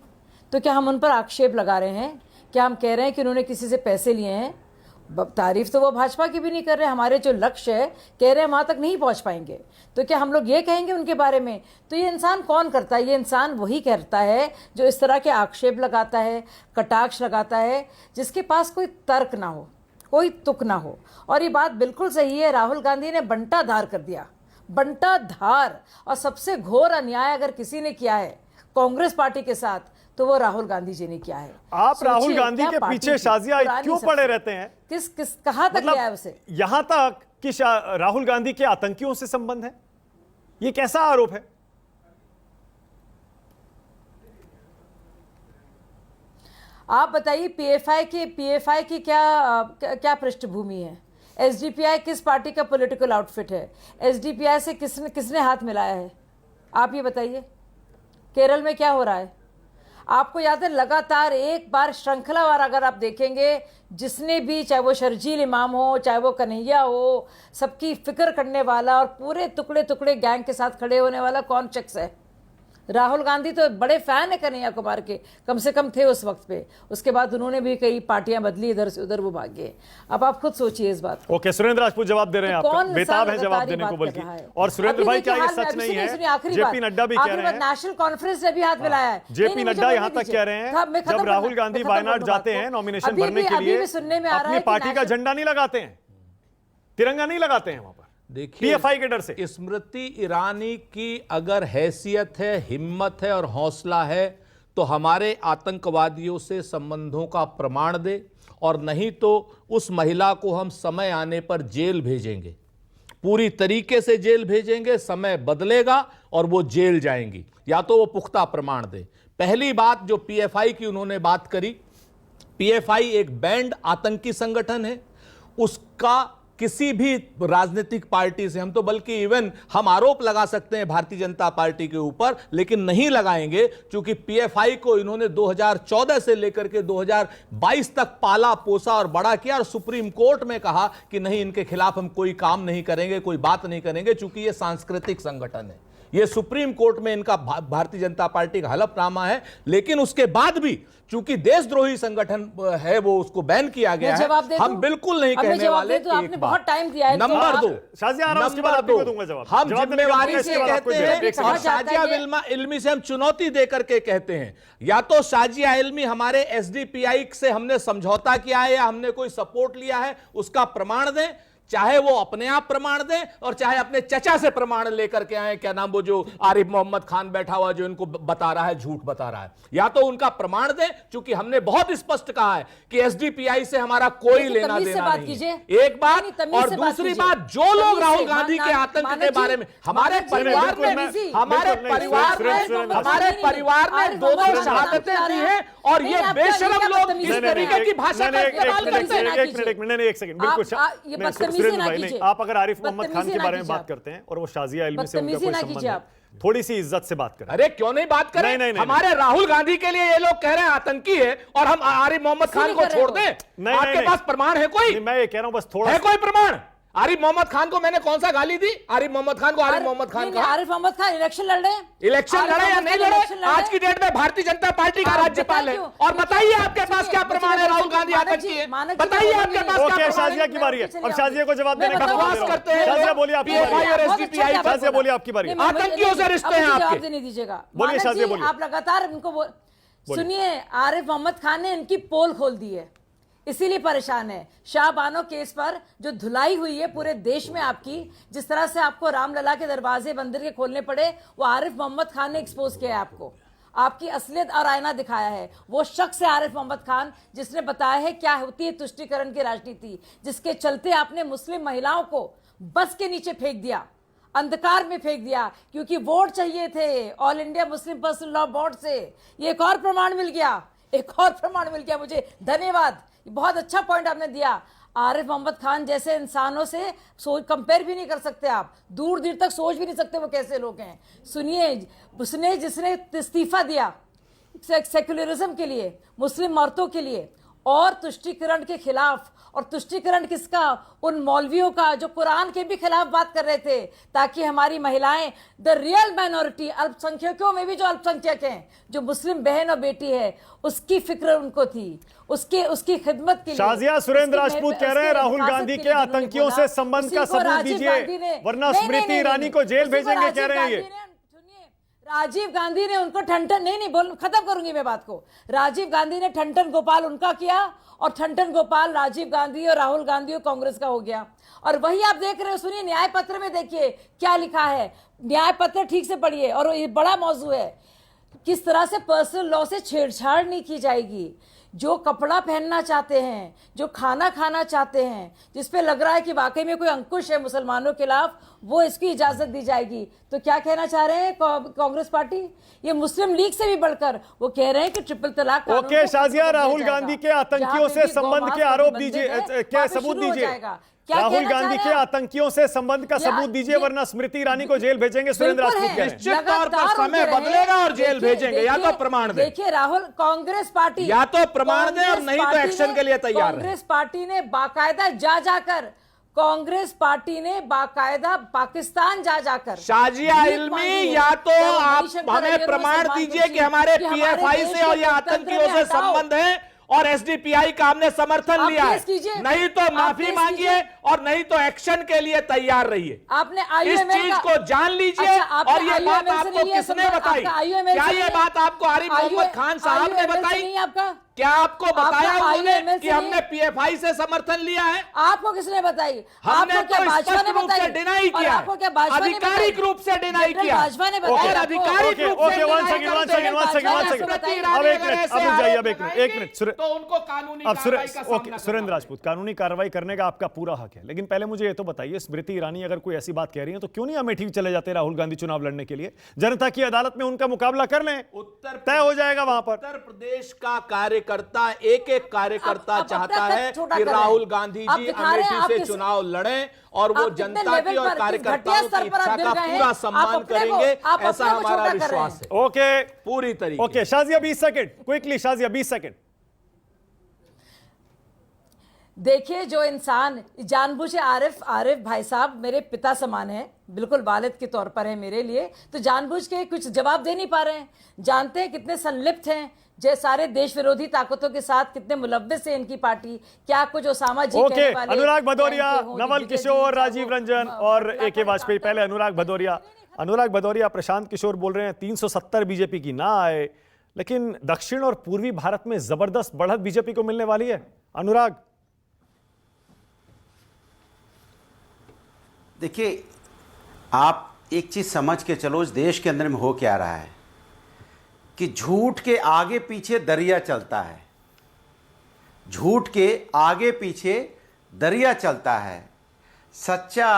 तो क्या हम उन पर आक्षेप लगा रहे हैं? क्या हम कह रहे हैं कि उन्होंने किसी से पैसे लिए हैं? तारीफ तो वो भाजपा की भी नहीं कर रहे। हमारे जो लक्ष्य है कह रहे हैं वहाँ तक नहीं पहुँच पाएंगे, तो क्या हम लोग ये कहेंगे उनके बारे में? तो ये इंसान कौन करता है? ये इंसान वही करता है जो इस तरह के आक्षेप लगाता है, कटाक्ष लगाता है, जिसके पास कोई तर्क ना हो, कोई तुक ना हो। और ये बात बिल्कुल सही है, राहुल गांधी ने बंटाधार कर दिया, बंटाधार। और सबसे घोर अन्याय अगर किसी ने किया है कांग्रेस पार्टी के साथ तो वो राहुल गांधी जी ने किया है। आप राहुल गांधी के पीछे शाजिया क्यों पड़े रहते हैं? कहां तक गया है उसे? यहां तक कि राहुल गांधी के आतंकियों से संबंध है, ये कैसा आरोप है? आप बताइए पीएफआई की क्या पृष्ठभूमि है? एसडीपीआई किस पार्टी का पॉलिटिकल आउटफिट है? एसडीपीआई से किसने हाथ मिलाया है? आप ये बताइए। केरल में क्या हो रहा है आपको याद है? लगातार एक बार श्रृंखलावार अगर आप देखेंगे, जिसने भी, चाहे वो शर्जील इमाम हो, चाहे वो कन्हैया हो, सबकी फिक्र करने वाला और पूरे टुकड़े टुकड़े गैंग के साथ खड़े होने वाला कौन शख्स है? राहुल गांधी तो बड़े फैन है कन्हैया कुमार के, कम से कम थे उस वक्त पे। उसके बाद उन्होंने भी कई पार्टियां बदली, इधर से उधर वो भागे। अब आप खुद सोचिए इस बात को। ओके, सुरेंद्र राजपूत जवाब दे रहे हैं, आपका बेताब है जवाब देने को बल्कि। और सुरेंद्र भाई क्या ये सच नहीं है? जेपी नड्डा भी कह रहे हैं, नेशनल कॉन्फ्रेंस ने भी हाथ मिलाया है। जेपी नड्डा यहां तक कह रहे हैं जब राहुल गांधी वायनाड जाते हैं नॉमिनेशन भरने के लिए, अपनी पार्टी का झंडा नहीं लगाते हैं, तिरंगा नहीं लगाते हैं वहां पर, देखिए पीएफआई के डर से। स्मृति ईरानी की अगर हैसियत है, हिम्मत है और हौसला है तो हमारे आतंकवादियों से संबंधों का प्रमाण दे, और नहीं तो उस महिला को हम समय आने पर जेल भेजेंगे, पूरी तरीके से जेल भेजेंगे। समय बदलेगा और वो जेल जाएंगी, या तो वो पुख्ता प्रमाण दे। पहली बात जो पीएफआई की उन्होंने बात करी, पीएफआई एक बैंड आतंकी संगठन है, उसका किसी भी राजनीतिक पार्टी से, हम तो बल्कि इवन हम आरोप लगा सकते हैं भारतीय जनता पार्टी के ऊपर, लेकिन नहीं लगाएंगे, क्योंकि पीएफआई को इन्होंने 2014 से लेकर के 2022 तक पाला पोसा और बड़ा किया, और सुप्रीम कोर्ट में कहा कि नहीं, इनके खिलाफ हम कोई काम नहीं करेंगे, कोई बात नहीं करेंगे, क्योंकि यह सांस्कृतिक संगठन है, ये सुप्रीम कोर्ट में इनका भारतीय जनता पार्टी का हलफनामा है, लेकिन उसके बाद भी चूंकि देशद्रोही संगठन है वो उसको बैन किया गया है। हम बिल्कुल नहीं कहने वाले आपने बहुत टाइम दिया है। नंबर दो, नंबर दो, हम जिम्मेवारी से कहते हैं और शाजिया इल्मी से हम चुनौती देकर के कहते हैं, या तो शाजिया इल्मी हमारे एसडीपीआई से हमने समझौता किया है या हमने कोई सपोर्ट लिया है उसका प्रमाण दें, चाहे वो अपने आप प्रमाण दें और चाहे अपने चचा से प्रमाण लेकर के आए। क्या नाम वो जो आरिफ मोहम्मद खान बैठा हुआ जो इनको बता रहा है, झूठ बता रहा है, या तो उनका प्रमाण दें, क्योंकि हमने बहुत स्पष्ट कहा है कि एसडीपीआई से हमारा कोई लेना देना नहीं है। एक बात, और दूसरी बात, जो लोग राहुल गांधी के आतंक के बारे में हमारे परिवार ने दो शहादतें दी हैं और ये बेशरम लोग इस तरीके की भाषा का इस्तेमाल करते हैं। एक सेकंड, बिल्कुल सुरेंद्र भाई, नहीं, आप अगर आरिफ मोहम्मद खान के बारे में बात करते हैं और वो शाजिया इल्मी से उनका कोई संबंध है, थोड़ी सी इज्जत से बात करें। अरे क्यों नहीं बात करें? नहीं, हमारे राहुल गांधी के लिए ये लोग कह रहे हैं आतंकी है और हम आरिफ मोहम्मद खान को छोड़ दें? आपके पास प्रमाण है कोई? मैं ये कह रहा हूं बस थोड़ा है कोई प्रमाण? आरिफ मोहम्मद खान को मैंने कौन सा गाली दी? आरिफ मोहम्मद खान को आरिफ मोहम्मद खान का, आरिफ मोहम्मद खान इलेक्शन लड़ रहे हैं, इलेक्शन लड़े या नहीं लड़े, आज की डेट में भारतीय जनता पार्टी का राज्यपाल है। और बताइए आपके पास क्या प्रमाण है राहुल गांधी आतंकी है? बताइए आपके पास क्या प्रमाण है? शाजिया की बारी है, अब शाजिया को जवाब देने का बकवास करते हैं। शाजिया बोलिए आपकी बारी है, शाजिया बोलिए आपकी बारी है। आतंकियों से रिश्ते हैं आपके? जवाब नहीं दीजिएगा, बोलिए शाजिया बोलिए। आप लगातार इनको सुनिए। आरिफ मोहम्मद खान ने इनकी पोल खोल दी है, इसीलिए परेशान है। शाहबानो केस पर जो धुलाई हुई है पूरे देश में आपकी, जिस तरह से आपको रामलला के दरवाजे मंदिर के खोलने पड़े, वो आरिफ मोहम्मद खान ने एक्सपोज किया है आपको, आपकी असलियत और आईना दिखाया है। वो शख्स है आरिफ मोहम्मद खान जिसने बताया है क्या होती है तुष्टीकरण की राजनीति, जिसके चलते आपने मुस्लिम महिलाओं को बस के नीचे फेंक दिया, अंधकार में फेंक दिया, क्योंकि वोट चाहिए थे all India Muslim personal law board से। ये एक और प्रमाण मिल गया, एक और प्रमाण मिल गया मुझे, धन्यवाद। बहुत अच्छा पॉइंट आपने दिया। आरिफ मोहम्मद खान जैसे इंसानों से कंपेयर भी नहीं कर सकते आप, दूर दूर तक सोच भी नहीं सकते वो कैसे लोग हैं। सुनिए, उसने जिसने इस्तीफा दिया सेक्युलरिज्म के लिए, मुस्लिम औरतों के लिए और तुष्टीकरण के खिलाफ, और तुष्टीकरण किसका? उन मौलवियों का जो कुरान के भी खिलाफ बात कर रहे थे, ताकि हमारी महिलाएं, द रियल माइनॉरिटी, अल्पसंख्यकों में भी जो अल्पसंख्यक हैं, जो मुस्लिम बहन और बेटी है, उसकी फिक्र उनको थी, उसकी खिदमत के लिए। शाजिया सुरेंद्र राजपूत कह रहे हैं राहुल गांधी के आतंकियों से संबंध का सबूत दीजिए वरना स्मृति ईरानी को जेल भेजेंगे, कह रहे हैं ये। राजीव गांधी ने उनको ठंडन नहीं बोल, खत्म करूंगी मैं बात को। राजीव गांधी ने ठंडन गोपाल उनका किया और ठंडन गोपाल राजीव गांधी और राहुल गांधी और कांग्रेस का हो गया। और वही आप देख रहे हो, सुनिए न्याय पत्र में देखिए क्या लिखा है, न्याय पत्र ठीक से पढ़िए। और ये बड़ा मौजू है, किस तरह से पर्सनल लॉ से छेड़छाड़ नहीं की जाएगी। जो कपड़ा पहनना चाहते हैं, जो खाना खाना चाहते हैं, जिसपे लग रहा है कि वाकई में कोई अंकुश है मुसलमानों के खिलाफ, वो इसकी इजाजत दी जाएगी। तो क्या कहना चाह रहे हैं कांग्रेस पार्टी? ये मुस्लिम लीग से भी बढ़कर वो कह रहे हैं कि ट्रिपल तलाक। ओके शाजिया, राहुल गांधी के आतंकियों से संबंध के आरोप दीजिए, क्या सबूत दीजिए। राहुल गांधी के आतंकियों से संबंध का सबूत दीजिए वरना स्मृति ईरानी को जेल भेजेंगे। सुरेंद्र राजपूत कह रहे हैं निश्चित तौर पर समय बदलेगा और जेल भेजेंगे, या तो प्रमाण दें। देखिए राहुल, कांग्रेस पार्टी या तो प्रमाण दें और नहीं तो एक्शन के लिए तैयार है। कांग्रेस पार्टी ने बाकायदा जाकर, कांग्रेस पार्टी ने बाकायदा पाकिस्तान जाकर, शाजिया इल्मी, या तो आप हमें प्रमाण दीजिए कि हमारे पीएफआई से और ये आतंकियों से संबंध है और एसडीपीआई का हमने समर्थन लिया है, नहीं तो माफी मांगिए और नहीं तो एक्शन के लिए तैयार रहिए। आपने इस चीज को जान लीजिए। और ये बात आपको किसने बताई? क्या ये बात आपको आरिफ मोहम्मद खान साहब ने बताई? क्या आपको बताया उन्होंने कि हमने पीएफआई से समर्थन लिया है? आपको किसने बताई? हमने तो स्पष्ट रूप से डिनाई किया, आधिकारिक रूप से डिनाई किया और आधिकारिक रूप से एक मिनट तो उनको कानूनी सुरेंद्र राजपूत, कानूनी कार्रवाई करने का आपका पूरा हक है, लेकिन पहले मुझे ये तो बताइए, स्मृति ईरानी अगर कोई ऐसी बात कह रही है तो क्यों नहीं अमेठी चले जाते राहुल गांधी चुनाव लड़ने के लिए? जनता की अदालत में उनका मुकाबला कर लें, तय हो जाएगा वहां पर। उत्तर प्रदेश का कार्यकर्ता, एक एक कार्यकर्ता चाहता है कि राहुल गांधी जी अमेठी से चुनाव लड़ें और वो जनता की और कार्यकर्ताओं की इच्छा का पूरा सम्मान करेंगे, ऐसा हमारा विश्वास है। ओके, पूरी तरीके। Okay Shazia 20 second, quickly Shazia 20 second. देखिए, जो इंसान जानबूझ के आरिफ भाई साहब मेरे पिता समान है, बिल्कुल वालिद के तौर पर है मेरे लिए, तो जानबूझ के कुछ जवाब दे नहीं पा रहे हैं। जानते हैं कितने संलिप्त हैं, जो सारे देश विरोधी ताकतों के साथ कितने मुलव्विस है इनकी पार्टी। क्या कुछ ओसामा जी ओके, कहने वाले अनुराग भदौरिया, कहते हों, नवल दिग्विजय किशोर, जी, राजीव रंजन और ए.के. वाजपेयी। पहले अनुराग भदौरिया, प्रशांत किशोर बोल रहे हैं 370 बीजेपी की ना आए, लेकिन दक्षिण और पूर्वी भारत में जबरदस्त बढ़त बीजेपी को मिलने वाली है। अनुराग, देखिए, आप एक चीज समझ के चलो, इस देश के अंदर में हो क्या रहा है कि झूठ के आगे पीछे दरिया चलता है। झूठ के आगे पीछे दरिया चलता है। सच्चा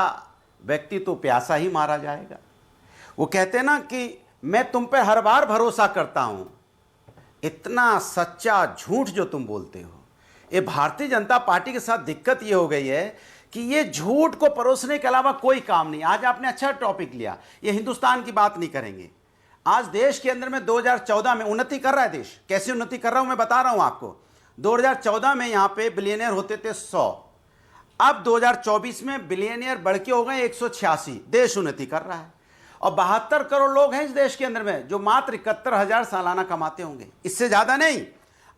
व्यक्ति तो प्यासा ही मारा जाएगा। वो कहते हैं ना कि मैं तुम पे हर बार भरोसा करता हूं। इतना सच्चा झूठ जो तुम बोलते हो, ये भारतीय जनता पार्टी के साथ दिक्कत ये हो गई है कि ये झूठ को परोसने के अलावा कोई काम नहीं। आज आपने अच्छा टॉपिक लिया, ये हिंदुस्तान की बात नहीं करेंगे। आज देश के अंदर में 2014 में उन्नति कर रहा है देश। कैसे उन्नति कर रहा हूं मैं बता रहा हूं आपको। 2014 में यहां पे बिलियनियर होते थे 100, अब 2024 में बिलियनियर बढ़ के हो गए 186। देश उन्नति कर रहा है और 72 करोड़ लोग हैं इस देश के अंदर में जो मात्र 71,000 सालाना कमाते होंगे, इससे ज्यादा नहीं।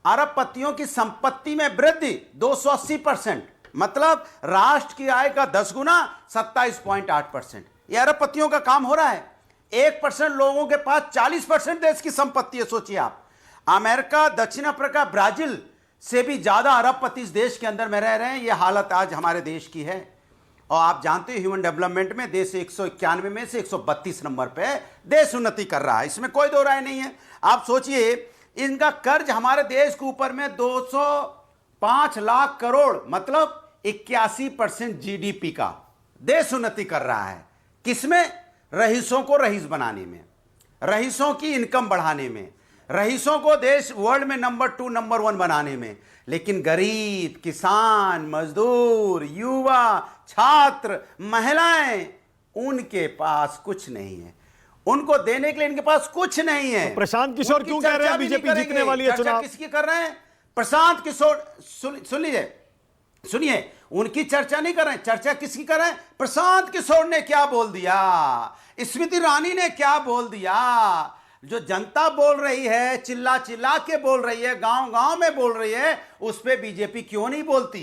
अरबपतियों की संपत्ति में वृद्धि 280%, मतलब राष्ट्र की आय का 10 गुना 27.8%। यह अरबपतियों का काम हो रहा है। 1% लोगों के पास 40% देश की संपत्ति है। सोचिए आप, अमेरिका, दक्षिण अफ्रीका, ब्राजील से भी ज्यादा अरबपति इस देश के अंदर में रह रहे हैं। यह हालत आज हमारे देश की है। और आप जानते हो ह्यूमन डेवलपमेंट में देश 191 में से 132 नंबर पे देश उन्नति कर रहा है, इसमें कोई दो राय नहीं है। आप सोचिए, इनका कर्ज हमारे देश के ऊपर में 205 लाख करोड़, मतलब 81% जीडीपी का देश उन्नति कर रहा है। किसमें? रईसों को रईस बनाने में, रईसों की इनकम बढ़ाने में, रईसों को देश वर्ल्ड में नंबर 2 नंबर 1 बनाने में। लेकिन गरीब, किसान, मजदूर, युवा, छात्र, महिलाएं, उनके पास कुछ नहीं है। उनको देने के लिए इनके पास कुछ नहीं है। तो प्रशांत किशोर क्यों कह रहे हैं बीजेपी जीतने वाली है चुनाव? किसकी कर रहे हैं? प्रशांत किशोर, सुन लीजिए, सुनिए, उनकी चर्चा नहीं कर रहे हैं। चर्चा किसकी कर रहे हैं? प्रशांत किशोर ने क्या बोल दिया, स्मृति ईरानी ने क्या बोल दिया। जो जनता बोल रही है, चिल्ला चिल्ला के बोल रही है, गांव गांव में बोल रही है, उस पे बीजेपी क्यों नहीं बोलती?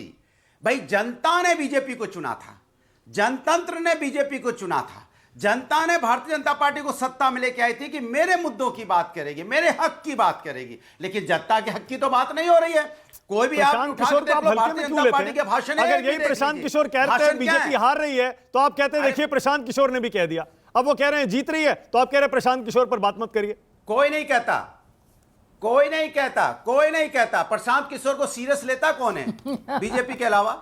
भाई, जनता ने बीजेपी को चुना था, जनतंत्र ने बीजेपी को चुना था। जनता ने भारतीय जनता पार्टी को सत्ता में लेके आई थी कि मेरे मुद्दों की बात करेगी, मेरे हक की बात करेगी। लेकिन जनता के हक की तो बात नहीं हो रही है। कोई भी आप प्रशांत किशोर को आप हल्के में क्यों लेते हैं? अगर यही प्रशांत किशोर कहते हैं बीजेपी हार रही है, तो आप कहते हैं देखिए प्रशांत किशोर ने भी कह दिया। अब वो कह रहे हैं जीत रही है, तो आप कह रहे हैं प्रशांत किशोर पर बात मत करिए। कोई नहीं कहता, कोई नहीं कहता, कोई नहीं कहता। प्रशांत किशोर को सीरियस लेता कौन है बीजेपी के अलावा?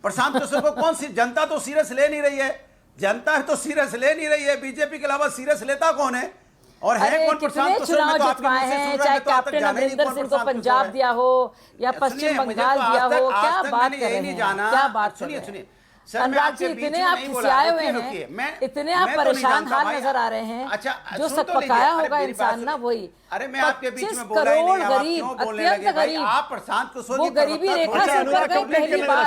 प्रशांत किशोर को कौन सी, जनता तो सीरियस ले नहीं रही है, जनता तो सीरियस ले नहीं रही है। बीजेपी के अलावा सीरियस लेता कौन है? और है कौन प्रशांत किशोर? चुनाव जितवाए हैं, चाहे कैप्टन अमरिंदर सिंह को पंजाब दिया हो या पश्चिम बंगाल दिया हो, क्या बात कर रहे हैं? क्या बात? सुनिए सुनिए अनुराग जी, इतने आप खिसियाए हुए हैं, इतने आप परेशान हाल नजर आ रहे हैं। अच्छा, जो सकपकाया होगा इंसान ना, वही। अरे मैं आपके बीच में बोल रहा ही नहीं, आप क्यों बोलने लगे भाई? आप प्रशांत किशोर वो गरीबी रेखा से ऊपर गए पहली बार।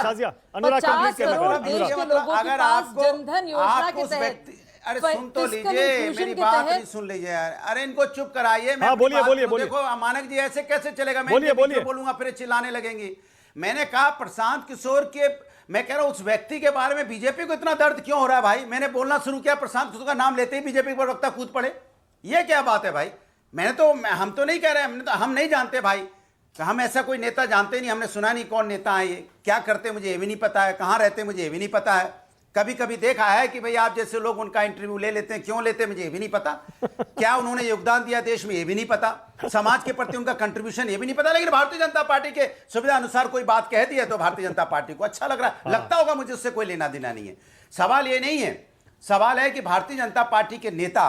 50 करोड़ देश के लोगों के पास जनधन योजना के तहत। अरे सुन तो लीजिए, मेरी बात नहीं सुन लीजिए यार। अरे इनको चुप कराइए। मैं बोलिए। देखो मानक जी, ऐसे कैसे चलेगा? मैं बोलिए बोलूंगा फिर चिल्लाने लगेंगी। मैंने कहा प्रशांत किशोर के, मैं कह रहा हूं उस व्यक्ति के बारे में बीजेपी को इतना दर्द क्यों हो रहा है भाई? मैंने बोलना शुरू किया, प्रशांत किशोर का नाम लेते ही बीजेपी पर वक्ता कूद पड़े। ये क्या बात है भाई? हम तो नहीं कह रहे, हम नहीं जानते भाई, हम ऐसा कोई नेता जानते नहीं, हमने सुना नहीं कौन नेता है ये, क्या करते मुझे ये भी नहीं पता है, कहां रहते मुझे ये भी नहीं पता है। कभी कभी देखा है कि भाई आप जैसे लोग उनका इंटरव्यू ले लेते हैं, क्यों लेते हैं मुझे ये भी नहीं पता। क्या उन्होंने योगदान दिया देश में ये भी नहीं पता, समाज के प्रति उनका कंट्रीब्यूशन ये भी नहीं पता। लेकिन भारतीय जनता पार्टी के सुविधा अनुसार कोई बात कह दी है तो भारतीय जनता पार्टी को अच्छा लग रहा है। लगता होगा मुझे उससे कोई लेना देना नहीं है। सवाल ये नहीं है, सवाल है कि भारतीय जनता पार्टी के नेता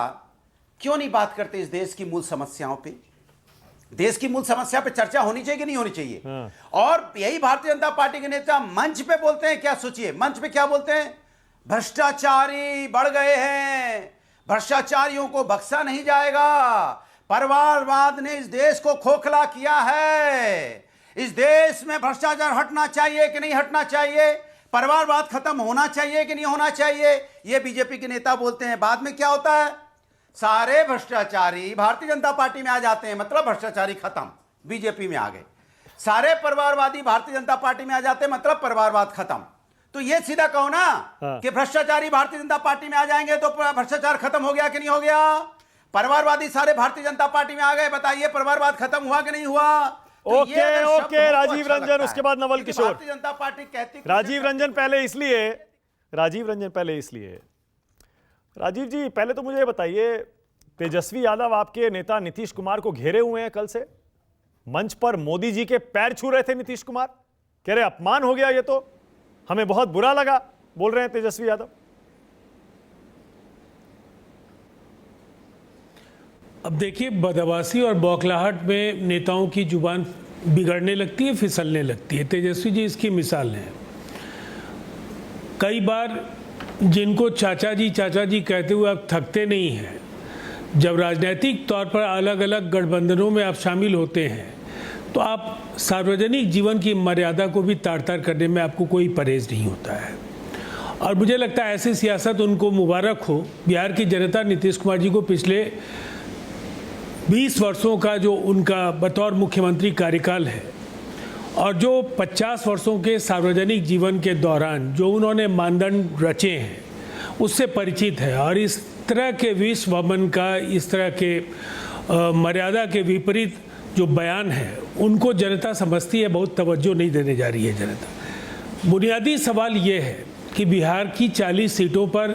क्यों नहीं बात करते इस देश की मूल समस्याओं पर। देश की मूल समस्या पे चर्चा होनी चाहिए कि नहीं होनी चाहिए? और यही भारतीय जनता पार्टी के नेता मंच पे बोलते हैं। क्या सोचिए, मंच पे क्या बोलते हैं? भ्रष्टाचारी बढ़ गए हैं, भ्रष्टाचारियों को बख्शा नहीं जाएगा, परिवारवाद ने इस देश को खोखला किया है, इस देश में भ्रष्टाचार हटना चाहिए कि नहीं हटना चाहिए, परिवारवाद खत्म होना चाहिए कि नहीं होना चाहिए, ये बीजेपी के नेता बोलते हैं। बाद में क्या होता है, सारे भ्रष्टाचारी भारतीय जनता पार्टी में आ जाते हैं, मतलब भ्रष्टाचारी खत्म, बीजेपी में आ गए। सारे परिवारवादी भारतीय जनता पार्टी में आ जाते हैं, मतलब परिवारवाद खत्म। तो ये सीधा कहो ना कि भ्रष्टाचारी भारतीय जनता पार्टी में आ जाएंगे तो भ्रष्टाचार खत्म हो गया कि नहीं हो गया। परिवारवादी सारे भारतीय जनता पार्टी में आ गए, बताइए परिवारवाद खत्म हुआ कि नहीं हुआ। तो ओके राजीव रंजन, उसके बाद नवल किशोर। भारतीय जनता पार्टी कहती राजीव रंजन पहले इसलिए राजीव जी पहले तो मुझे ये बताइए, तेजस्वी यादव आपके नेता नीतीश कुमार को घेरे हुए हैं कल से, मंच पर मोदी जी के पैर छू रहे थे नीतीश कुमार, कह रहे अपमान हो गया, ये तो हमें बहुत बुरा लगा, बोल रहे हैं तेजस्वी यादव। अब देखिए, बदमाशी और बौखलाहट में नेताओं की जुबान बिगड़ने लगती है, फिसलने लगती है। तेजस्वी जी इसकी मिसाल हैं। कई बार जिनको चाचा जी कहते हुए आप थकते नहीं हैं, जब राजनीतिक तौर पर अलग अलग गठबंधनों में आप शामिल होते हैं तो आप सार्वजनिक जीवन की मर्यादा को भी तार तार करने में आपको कोई परहेज नहीं होता है। और मुझे लगता है ऐसी सियासत उनको मुबारक हो। बिहार की जनता नीतीश कुमार जी को पिछले 20 वर्षों का जो उनका बतौर मुख्यमंत्री कार्यकाल है और जो 50 वर्षों के सार्वजनिक जीवन के दौरान जो उन्होंने मानदंड रचे हैं उससे परिचित है। और इस तरह के विश्व भवन का, इस तरह के मर्यादा के विपरीत जो बयान है उनको जनता समझती है, बहुत तवज्जो नहीं देने जा रही है जनता। बुनियादी सवाल ये है कि बिहार की 40 सीटों पर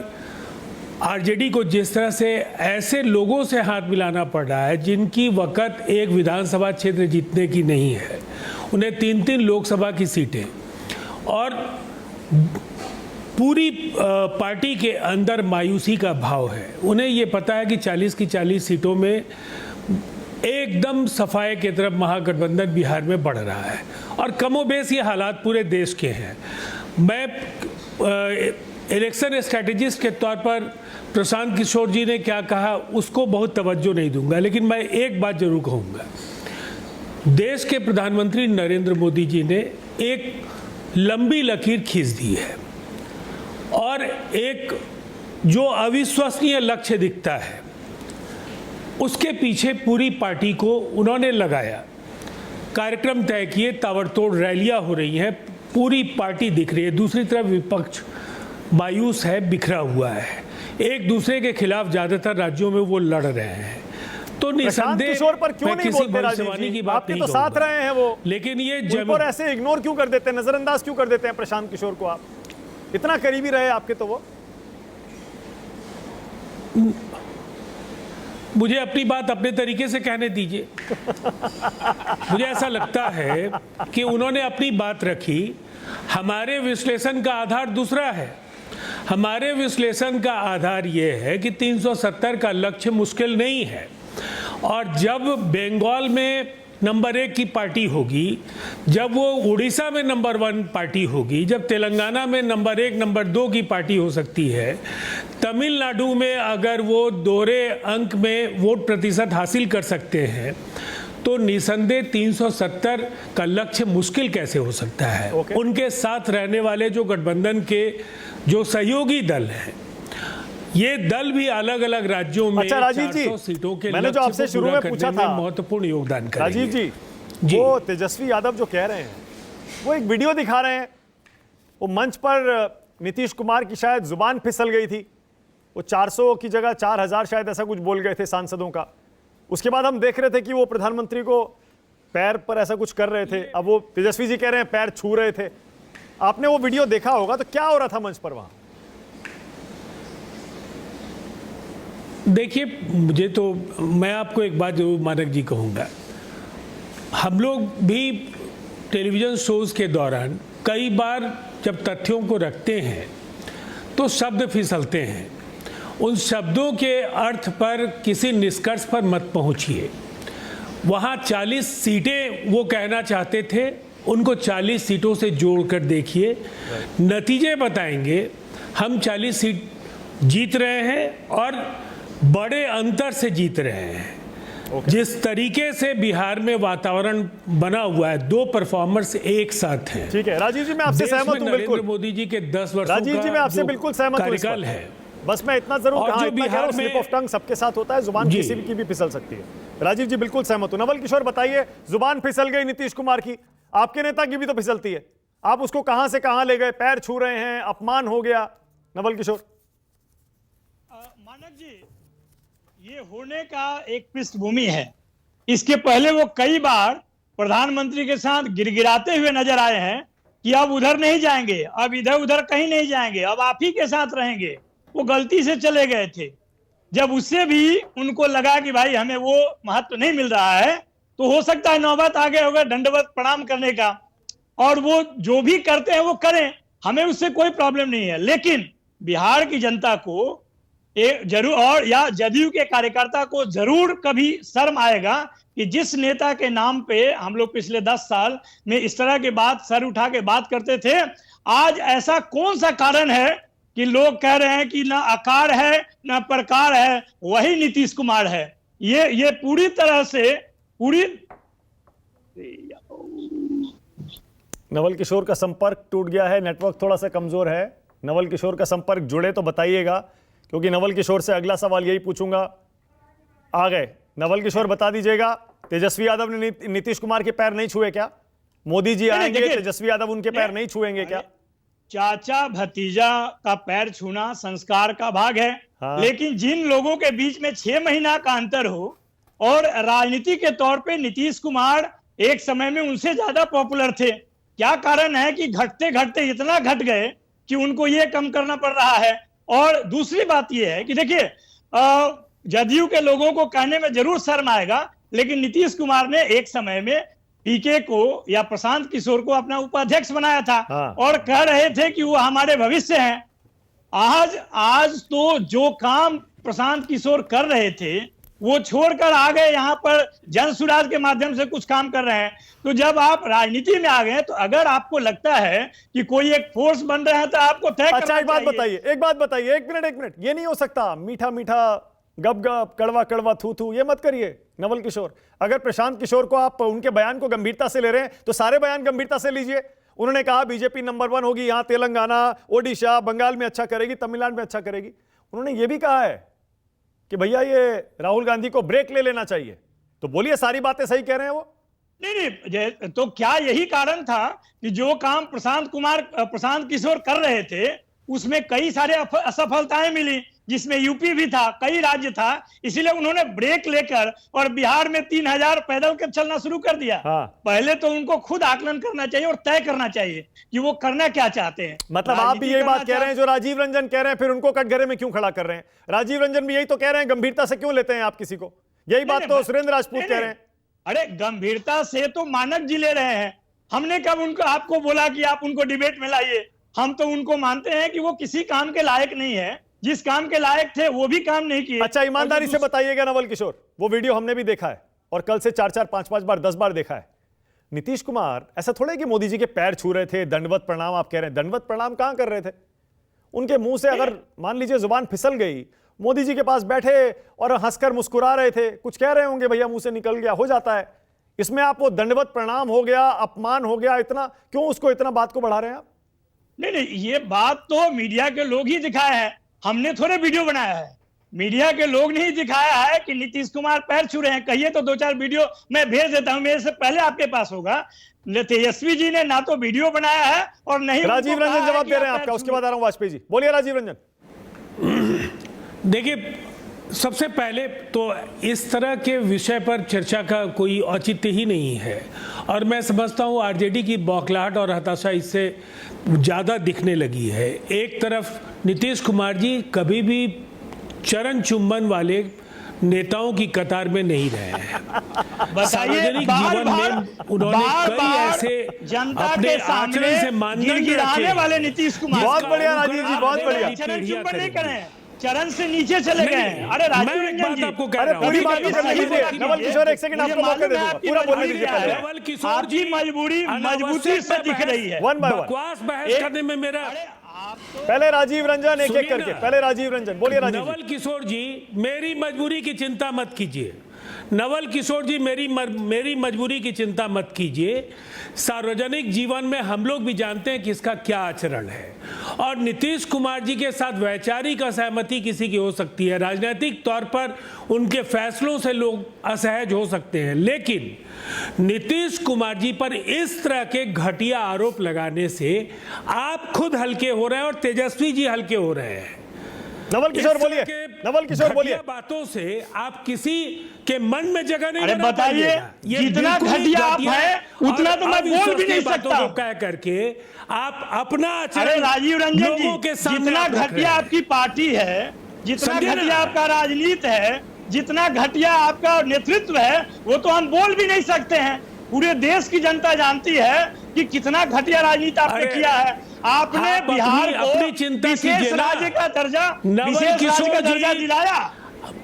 आरजेडी को जिस तरह से ऐसे लोगों से हाथ मिलाना पड़ रहा है जिनकी वक़्त एक विधानसभा क्षेत्र जीतने की नहीं है, उन्हें 3-3 लोकसभा की सीटें, और पूरी पार्टी के अंदर मायूसी का भाव है। उन्हें ये पता है कि 40 की 40 सीटों में एकदम सफाई की तरफ महागठबंधन बिहार में बढ़ रहा है और कमोबेश ये हालात पूरे देश के हैं। मैं इलेक्शन स्ट्रैटेजिस्ट के तौर पर प्रशांत किशोर जी ने क्या कहा उसको बहुत तवज्जो नहीं दूंगा, लेकिन मैं एक बात जरूर कहूँगा। देश के प्रधानमंत्री नरेंद्र मोदी जी ने एक लंबी लकीर खींच दी है और एक जो अविश्वसनीय लक्ष्य दिखता है उसके पीछे पूरी पार्टी को उन्होंने लगाया, कार्यक्रम तय किए, ताबड़तोड़ रैलियां हो रही हैं, पूरी पार्टी दिख रही है। दूसरी तरफ विपक्ष मायूस है, बिखरा हुआ है, एक दूसरे के खिलाफ ज्यादातर राज्यों में वो लड़ रहे हैं। तो निसंदेह किशोर पर क्यों नहीं बोलते राजीव जी? की बात आपके नहीं तो साथ रहे हैं वो, लेकिन ये जब ऐसे इग्नोर क्यों कर देते हैं, नजरअंदाज क्यों कर देते हैं प्रशांत किशोर को? आप इतना करीबी रहे आपके, तो वो मुझे अपनी बात अपने तरीके से कहने दीजिए। मुझे ऐसा लगता है कि उन्होंने अपनी बात रखी, हमारे विश्लेषण का आधार दूसरा है। हमारे विश्लेषण का आधार ये है कि 370 का लक्ष्य मुश्किल नहीं है, और जब बंगाल में नंबर 1 की पार्टी होगी, जब वो उड़ीसा में नंबर 1 पार्टी होगी, जब तेलंगाना में नंबर 1 नंबर 2 की पार्टी हो सकती है, तमिलनाडु में अगर वो दोहरे अंक में वोट प्रतिशत हासिल कर सकते हैं, तो निसंदेह 370 का लक्ष्य मुश्किल कैसे हो सकता है। उनके साथ रहने वाले जो गठबंधन के जो सहयोगी दल हैं, ये दल भी अलग अलग राज्यों में 400 सीटों के मैंने जो आपसे शुरू में पूछा था, महत्वपूर्ण योगदान करेंगे। राजीव जी, वो तेजस्वी यादव जो कह रहे हैं, वो एक वीडियो दिखा रहे हैं, वो मंच पर नीतीश कुमार की शायद जुबान फिसल गई थी, वो 400 की जगह 4000 शायद ऐसा कुछ बोल गए थे सांसदों का। उसके बाद हम देख रहे थे कि वो प्रधानमंत्री को पैर पर ऐसा कुछ कर रहे थे, अब वो तेजस्वी जी कह रहे हैं पैर छू रहे थे। आपने वो वीडियो देखा होगा, तो क्या हो रहा था मंच पर वहां? देखिए, मुझे तो, मैं आपको एक बात जरूर मानक जी कहूँगा, हम लोग भी टेलीविज़न शोज़ के दौरान कई बार जब तथ्यों को रखते हैं तो शब्द फिसलते हैं। उन शब्दों के अर्थ पर किसी निष्कर्ष पर मत पहुँचिए। वहाँ 40 सीटें वो कहना चाहते थे, उनको 40 सीटों से जोड़कर देखिए, नतीजे बताएंगे। हम 40 सीट जीत रहे हैं और बड़े अंतर से जीत रहे हैं। जिस तरीके से बिहार में वातावरण बना हुआ है, दो परफॉर्मर्स एक साथ हैं। ठीक है राजीव जी, मैं आपसे देश में सहमत हूं नरेंद्र बिल्कुल। मोदी जी के 10 वर्षों राजीव जी, मैं आपसे बिल्कुल सहमत हूं इस पर। कार्यकाल है। बस मैं इतना जरूर और कहा, जो इतना कह रहा हूं, स्लिप ऑफ टंग सबके साथ होता है, जुबान जी। किसी की भी फिसल सकती है। राजीव जी बिल्कुल सहमत हूं। नवल किशोर बताइए, जुबान फिसल गई नीतीश कुमार की, आपके नेता की भी तो फिसलती है, आप उसको कहां से कहां ले गए, पैर छू रहे हैं, अपमान हो गया। नवल किशोर। मानक जी, ये होने का एक पृष्ठभूमि है। इसके पहले वो कई बार प्रधानमंत्री के साथ गिड़गिड़ाते हुए नजर आए हैं कि अब उधर नहीं जाएंगे, अब इधर उधर कहीं नहीं जाएंगे, अब आप ही के साथ रहेंगे। वो गलती से चले गए थे। जब उससे भी उनको लगा कि भाई हमें वो महत्व नहीं मिल रहा है, तो हो सकता है नौबत आ गए होगा दंडवत प्रणाम करने का, और वो जो भी करते हैं वो करें, हमें उससे कोई प्रॉब्लम नहीं है। लेकिन बिहार की जनता को जरूर, और या जदयू के कार्यकर्ता को जरूर कभी शर्म आएगा कि जिस नेता के नाम पे हम लोग पिछले 10 साल में इस तरह की बात सर उठा के बात करते थे, आज ऐसा कौन सा कारण है कि लोग कह रहे हैं कि ना आकार है ना प्रकार है, वही नीतीश कुमार है। ये पूरी तरह से पूरी। नवल किशोर का संपर्क टूट गया है, नेटवर्क थोड़ा सा कमजोर है। नवल किशोर का संपर्क जुड़े तो बताइएगा, क्योंकि नवल किशोर से अगला सवाल यही पूछूंगा। आ गए नवल किशोर, बता दीजिएगा, तेजस्वी यादव ने नीतीश कुमार के पैर नहीं छुए क्या? मोदी जी आएंगे, तेजस्वी यादव उनके पैर नहीं छुएंगे क्या? चाचा भतीजा का पैर छूना संस्कार का भाग है। हाँ। लेकिन जिन लोगों के बीच में 6 महीना का अंतर हो, और राजनीति के तौर पे नीतीश कुमार एक समय में उनसे ज्यादा पॉपुलर थे, क्या कारण है कि घटते घटते इतना घट गए कि उनको ये कम करना पड़ रहा है? और दूसरी बात यह है कि देखिए, जदयू के लोगों को कहने में जरूर शर्म आएगा, लेकिन नीतीश कुमार ने एक समय में पीके को या प्रशांत किशोर को अपना उपाध्यक्ष बनाया था। हाँ। और कह रहे थे कि वो हमारे भविष्य हैं। आज तो जो काम प्रशांत किशोर कर रहे थे वो छोड़कर आ गए, यहाँ पर जन सुराज के माध्यम से कुछ काम कर रहे हैं। तो जब आप राजनीति में आ गए, तो अगर आपको लगता है कि कोई एक फोर्स बन रहा है, तो आपको तय अच्छा, एक बात बताइए, एक मिनट, ये नहीं हो सकता मीठा मीठा गप गप कड़वा कड़वा थू थू, ये मत करिए नवल किशोर। अगर प्रशांत किशोर को आप उनके बयान को गंभीरता से ले रहे हैं, तो सारे बयान गंभीरता से लीजिए। उन्होंने कहा बीजेपी नंबर 1 होगी, यहां तेलंगाना, ओडिशा, बंगाल में अच्छा करेगी, तमिलनाडु में अच्छा करेगी। उन्होंने ये भी कहा है कि भैया ये राहुल गांधी को ब्रेक ले लेना चाहिए। तो बोलिए, सारी बातें सही कह रहे हैं वो? नहीं, तो क्या यही कारण था कि जो काम प्रशांत किशोर कर रहे थे उसमें कई सारे असफलताएं मिली, जिसमें यूपी भी था, कई राज्य था, इसीलिए उन्होंने ब्रेक लेकर और बिहार में 3000 पैदल कर चलना शुरू कर दिया। हाँ। पहले तो उनको खुद आकलन करना चाहिए और तय करना चाहिए कि वो करना क्या चाहते हैं। मतलब आप भी यही बात कह रहे हैं जो राजीव रंजन कह रहे हैं, फिर उनको कटघरे में क्यों खड़ा कर रहे हैं? राजीव रंजन भी यही तो कह रहे हैं, गंभीरता से क्यों लेते हैं आप किसी को? यही बात तो सुरेंद्र राजपूत कह रहे हैं। अरे गंभीरता से तो मानक जी ले रहे हैं। हमने कब उनको आपको बोला कि आप उनको डिबेट में लाइए? हम तो उनको मानते हैं कि वो किसी काम के लायक नहीं है। जिस काम के लायक थे वो भी काम नहीं किए। अच्छा, ईमानदारी से बताइएगा नवल किशोर, वो वीडियो हमने भी देखा है और कल से 4-4, 5-5 बार, 10 बार देखा है। नीतीश कुमार ऐसा थोड़ा है कि मोदी जी के पैर छू रहे थे, दंडवत प्रणाम आप कह रहे हैं। दंडवत प्रणाम कहां कर रहे थे? उनके मुंह से अगर मान लीजिए जुबान फिसल गई, मोदी जी के पास बैठे और हंसकर मुस्कुरा रहे थे, कुछ कह रहे होंगे, भैया मुंह से निकल गया, हो जाता है। इसमें आप वो दंडवत प्रणाम हो गया, अपमान हो गया, इतना क्यों उसको इतना बात को बढ़ा रहे हैं आप? नहीं, ये बात तो मीडिया के लोग ही दिखाए हैं, हमने थोड़े वीडियो बनाया है। मीडिया के लोग नहीं दिखाया है कि नीतीश कुमार पैर छू रहे हैं। कहिए तो 2-4 वीडियो मैं भेज देता हूं, मेरे से पहले आपके पास होगा। तेजस्वी जी ने ना तो वीडियो बनाया है और नहीं राजीव रंजन जवाब दे रहे हैं आपका, उसके बाद आ रहा हूं वाजपेयी जी। बोलिए राजीव रंजन। देखिए, सबसे पहले तो इस तरह के विषय पर चर्चा का कोई औचित्य ही नहीं है, और मैं समझता हूँ आरजेडी की बौखलाहट और हताशा इससे ज़्यादा दिखने लगी है। एक तरफ नीतीश कुमार जी कभी भी चरण चुंबन वाले नेताओं की कतार में नहीं रहे हैं। सार्वजनिक जीवन में उन्होंने कई ऐसे जनता अपने के सामने आचरण से मानदंड रखे वाले नीतीश कुमार। बहुत बढ़िया राजीव जी, बहुत बढ़िया। चरण चुंबन नहीं करें, चरण से नीचे चले गए। अरे राजीव रंजन जी, आपको कह अरे रहा हूं, पूरी बात करने दीजिए नवल किशोर, एक सेकंड आपको मौका दे दूंगा, पूरा बोलने दीजिए पहले। नवल किशोर आपकी जी मजबूती से दिख रही है। वन बाय वन बकवास बहस करने में मेरा। पहले राजीव रंजन एक एक सुनिए करके, ना। पहले राजीव रंजन बोलिए। राजीव नवल किशोर जी, मेरी मजबूरी की चिंता मत कीजिए। नवल किशोर जी, मेरी मजबूरी की चिंता मत कीजिए। सार्वजनिक जीवन में हम लोग भी जानते हैं कि इसका क्या आचरण है, और नीतीश कुमार जी के साथ वैचारिक असहमति किसी की हो सकती है, राजनीतिक तौर पर उनके फैसलों से लोग असहज हो सकते हैं, लेकिन नीतीश कुमार जी पर इस तरह के घटिया आरोप लगाने से आप खुद हल्के हो रहे हैं और तेजस्वी जी हल्के हो रहे हैं। नवल किशोर बोलिए, नवल किशोर बोलिए। बातों से आप किसी के मन में जगह नहीं अरे बना बताइए, पाइएगा। ये जितना बिल्कुल ही घटिया आप घटिया है, हैं, उतना तो और मैं आप बोल भी नहीं इस बातों सकता। को कह करके आप अपना आचरण अरे राजीव रंजन लोगों जी, के सामने जितना आप रख रहे घटिया हैं। आपकी पार्टी है, जितना समझे ना? घटिया आपका राजनीति है, जितना घटिया आपका नेतृत्व है, वो तो हम बोल भी नहीं सकते हैं। पूरे देश की जनता जानती है कि कितना घटिया राजनीति आपने अरे, किया है। आपने आप बिहार को अपनी चिंता विशेष कीजिए ना। राज्य का दर्जा, नवल विशेष राज्य किशोर का जी, दर्जा दिलाया,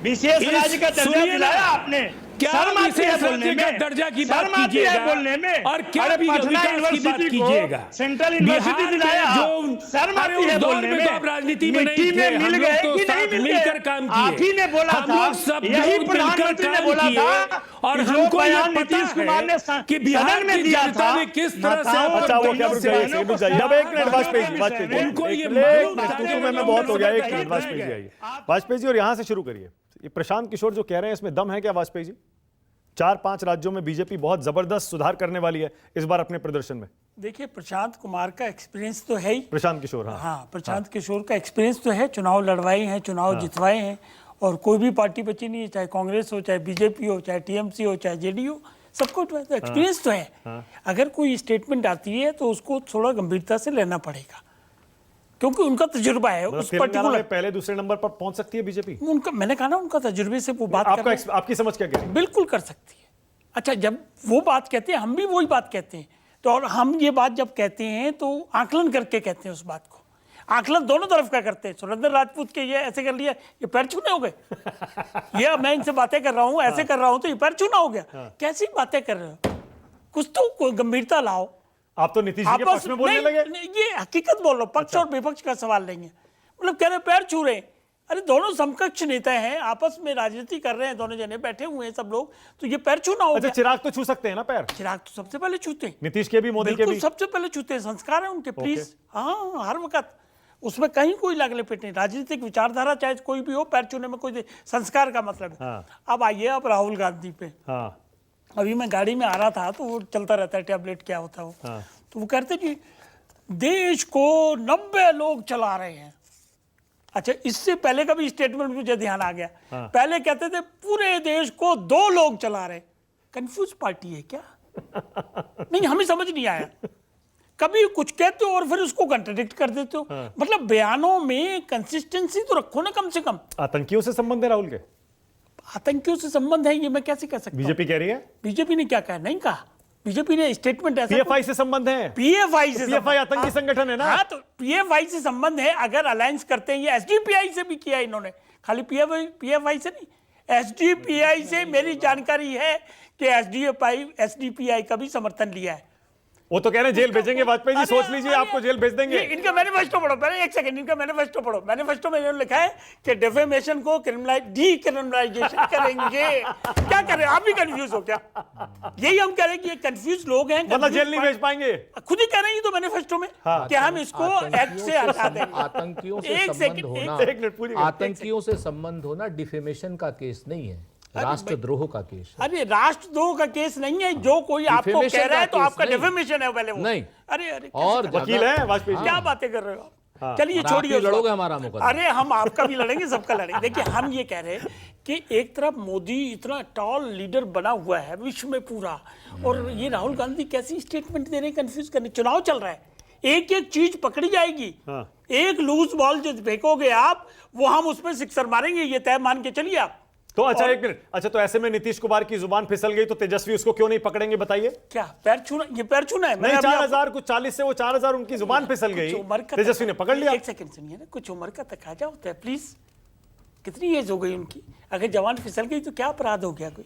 विशेष इस- राज्य का दर्जा सुनिए ना, दिलाया आपने। क्या शर्म आती है विशेष बोलने राज्य का में, दर्जा की बात शर्म आती है कीजिएगा, बोलने में। और क्या अरे भी पटना विकास की बात यूनिवर्सिटी कीजिएगा। को सेंट्रल यूनिवर्सिटी बिहार में दिलाया, जो- शर्म अरे आती है उस दौर बोलने में में। तो आप राजनीति में मिट्टी नहीं थे, में हम मिल लोग गए तो कि साथ नहीं मिल मिलकर गए? काम किए। आप ही ने बोला हम था, लोग सब यही लोग प्रधानमंत्री मिलकर ने बोला काम किए, था, और कि जो हमको ये बयान पता नीतीश कुमार ने है कि बिहार सदन में की दिया जनता था, ने किस तरह से माताओं, अच्छा, वो क्या बहनों रुक से जाइए, बहनों रुक को जाइए। अब एक मिनट वाजपेयी जी, वाजपेयी जी, उनको ये एक मालूम मिनट, था क्योंकि कि मैं लोग बहुत हो गया, एक बताइए, मिनट वाजपेयी जी आइए। वाजपेयी जी, और यहां से शुरू करिए। ये प्रशांत किशोर जो कह रहे हैं, इसमें दम है क्या वाजपेयी जी? 4-5 राज्यों में बीजेपी बहुत जबरदस्त सुधार करने वाली है इस बार अपने प्रदर्शन में। देखिए, प्रशांत कुमार का एक्सपीरियंस तो है ही। प्रशांत किशोर, हाँ हाँ, प्रशांत किशोर का एक्सपीरियंस तो है, चुनाव लड़वाए हैं, चुनाव जितवाए हैं, और कोई भी पार्टी बची नहीं है, चाहे कांग्रेस हो, चाहे बीजेपी हो, चाहे टीएमसी हो, चाहे जेडीयू, सबको एक्सपीरियंस तो है। अगर कोई स्टेटमेंट आती है तो उसको थोड़ा गंभीरता से लेना पड़ेगा, क्योंकि उनका तजुर्बा है उस तेलंगाना पर्टिकुलर। में पहले दूसरे नंबर पर पहुंच सकती है बीजेपी? उनका, मैंने कहा ना, उनका तजुर्बे से वो बात कर रहे हैं। आपकी समझ क्या कह रही है? बिल्कुल कर सकती है। अच्छा, जब वो बात कहते हैं, हम भी वही बात कहते हैं, तो और हम ये बात जब कहते हैं तो आकलन करके कहते हैं उस बात को। आकलन दोनों तरफ का करते हैं। सुरेंद्र राजपूत के ये ऐसे कर लिया, ये पैर छूने हो गए। ये अब मैं इनसे बातें कर रहा हूँ, ऐसे कर रहा हूँ, तो ये पैर छूना हो गया। कैसी बातें कर रहे हो? कुछ तो गंभीरता लाओ। आप तो नीतीश जी के पक्ष में बोलने लगे। नहीं, ये हकीकत बोल रहा हूं, पक्ष और विपक्ष का सवाल नहीं है। मतलब कह रहे पैर छू रहे हैं। अरे दोनों समकक्ष नेता हैं, आपस में राजनीति कर रहे हैं, दोनों जने बैठे हुए हैं सब लोग, तो ये पैर छूना हो अच्छा, गया। चिराग तो छू सकते हैं ना पैर? चिराग तो सबसे पहले छूते हैं, नीतीश के भी, मोदी के बिल्कुल भी। सबसे पहले छूते हैं, संस्कार है उनके, प्लीज। हाँ, हर वक्त उसमें कहीं कोई लगले पेट नहीं। राजनीतिक विचारधारा चाहे कोई भी हो, पैर छूने में कोई संस्कार का मतलब है। हाँ। अब आइए, अब राहुल गांधी पे। हाँ, अभी मैं गाड़ी में आ रहा था तो वो चलता रहता है टैबलेट, क्या होता है वो। हाँ। तो वो कहते कि देश को 90 लोग चला रहे हैं। अच्छा, इससे पहले का भी स्टेटमेंट मुझे ध्यान आ गया। पहले कहते थे पूरे देश को 2 लोग चला रहे। कंफ्यूज पार्टी है क्या? नहीं, हमें समझ नहीं आया। कभी कुछ कहते हो और फिर उसको कंट्राडिक्ट कर देते हो। मतलब बयानों में कंसिस्टेंसी तो रखो ना कम से कम। आतंकियों से संबंध है राहुल के? आतंकियों से संबंध है, ये मैं कैसे कह सकता हूं? बीजेपी कह रही है। बीजेपी ने क्या कहा? नहीं कहा। बीजेपी ने स्टेटमेंट ऐसा पीएफआई से संबंध है। पीएफआई से पीएफआई आतंकी संगठन है ना? हाँ, तो पीएफआई से संबंध है। अगर अलायंस करते हैं, ये एसडीपीआई से भी किया इन्होंने, खाली पीएफआई से नहीं, एसडीपीआई से मेरी जानकारी है कि एसडीपीआई का भी समर्थन लिया है। वो तो कह रहे हैं जेल भेजेंगे वाजपेयी जी, अरे, सोच लीजिए, अरे, आपको जेल भेज देंगे। ये इनका मैनिफेस्टो पढ़ो पहले, एक सेकंड, इनका मैनिफेस्टो पढ़ो। मैनिफेस्टो में इन्होंने लिखा है कि डिफेमेशन को डीक्रिमिनलाइजेशन करेंगे। क्या कर रहे हैं आप? भी कंफ्यूज हो क्या? यही हम कह रहे हैं कि ये कंफ्यूज लोग हैं, मतलब जेल नहीं भेज पाएंगे। खुद ही कह रहे हैं तो मैनिफेस्टो में कि हम इसको एक्ट से हटा देंगे। आतंकियों से एक संबंध सेकंड, होना, एक मिनट, पूरी बात। आतंकियों से संबंध होना डिफेमेशन का केस नहीं है, राष्ट्रद्रोह का केस है। अरे राष्ट्रद्रोह का केस नहीं है। जो कोई आपको Defamation कह रहा है का तो केस आपका नहीं। डिफेमेशन है पहले वो। नहीं। अरे अरे और वकील है वाजपेयी जी। क्या बातें कर रहे हो आप? चलिए और छोड़िए आप भी उसको। लड़ोगे हमारा मुकदमा। अरे हम आपका भी लड़ेंगे, सबका लड़ेंगे। देखिए, हम ये कह रहे हैं कि एक तरफ मोदी इतना टॉल लीडर बना हुआ है विश्व में पूरा, और ये राहुल गांधी कैसी स्टेटमेंट दे रहे हैं, कंफ्यूज करने। चुनाव चल रहा है, एक एक चीज पकड़ी जाएगी। एक लूज बॉल जो फेंकोगे आप, वो हम उसमें सिक्सर मारेंगे, ये तय मान के चलिए आप। तो अच्छा, एक मिनट, अच्छा, तो ऐसे में नीतीश कुमार की जुबान फिसल गई तो तेजस्वी उसको क्यों नहीं पकड़ेंगे, बताइए? क्या पैर छूना? ये पैर छूना है? नहीं, 4000 कुछ 40 से वो 4000 उनकी जुबान फिसल गई, तेजस्वी ने पकड़ लिया। एक सेकंड सुनिए ना, कुछ उम्र का तकाजा होता है प्लीज। कितनी एज हो गई उनकी? अगर जवान फिसल गई तो क्या अपराध हो गया कोई?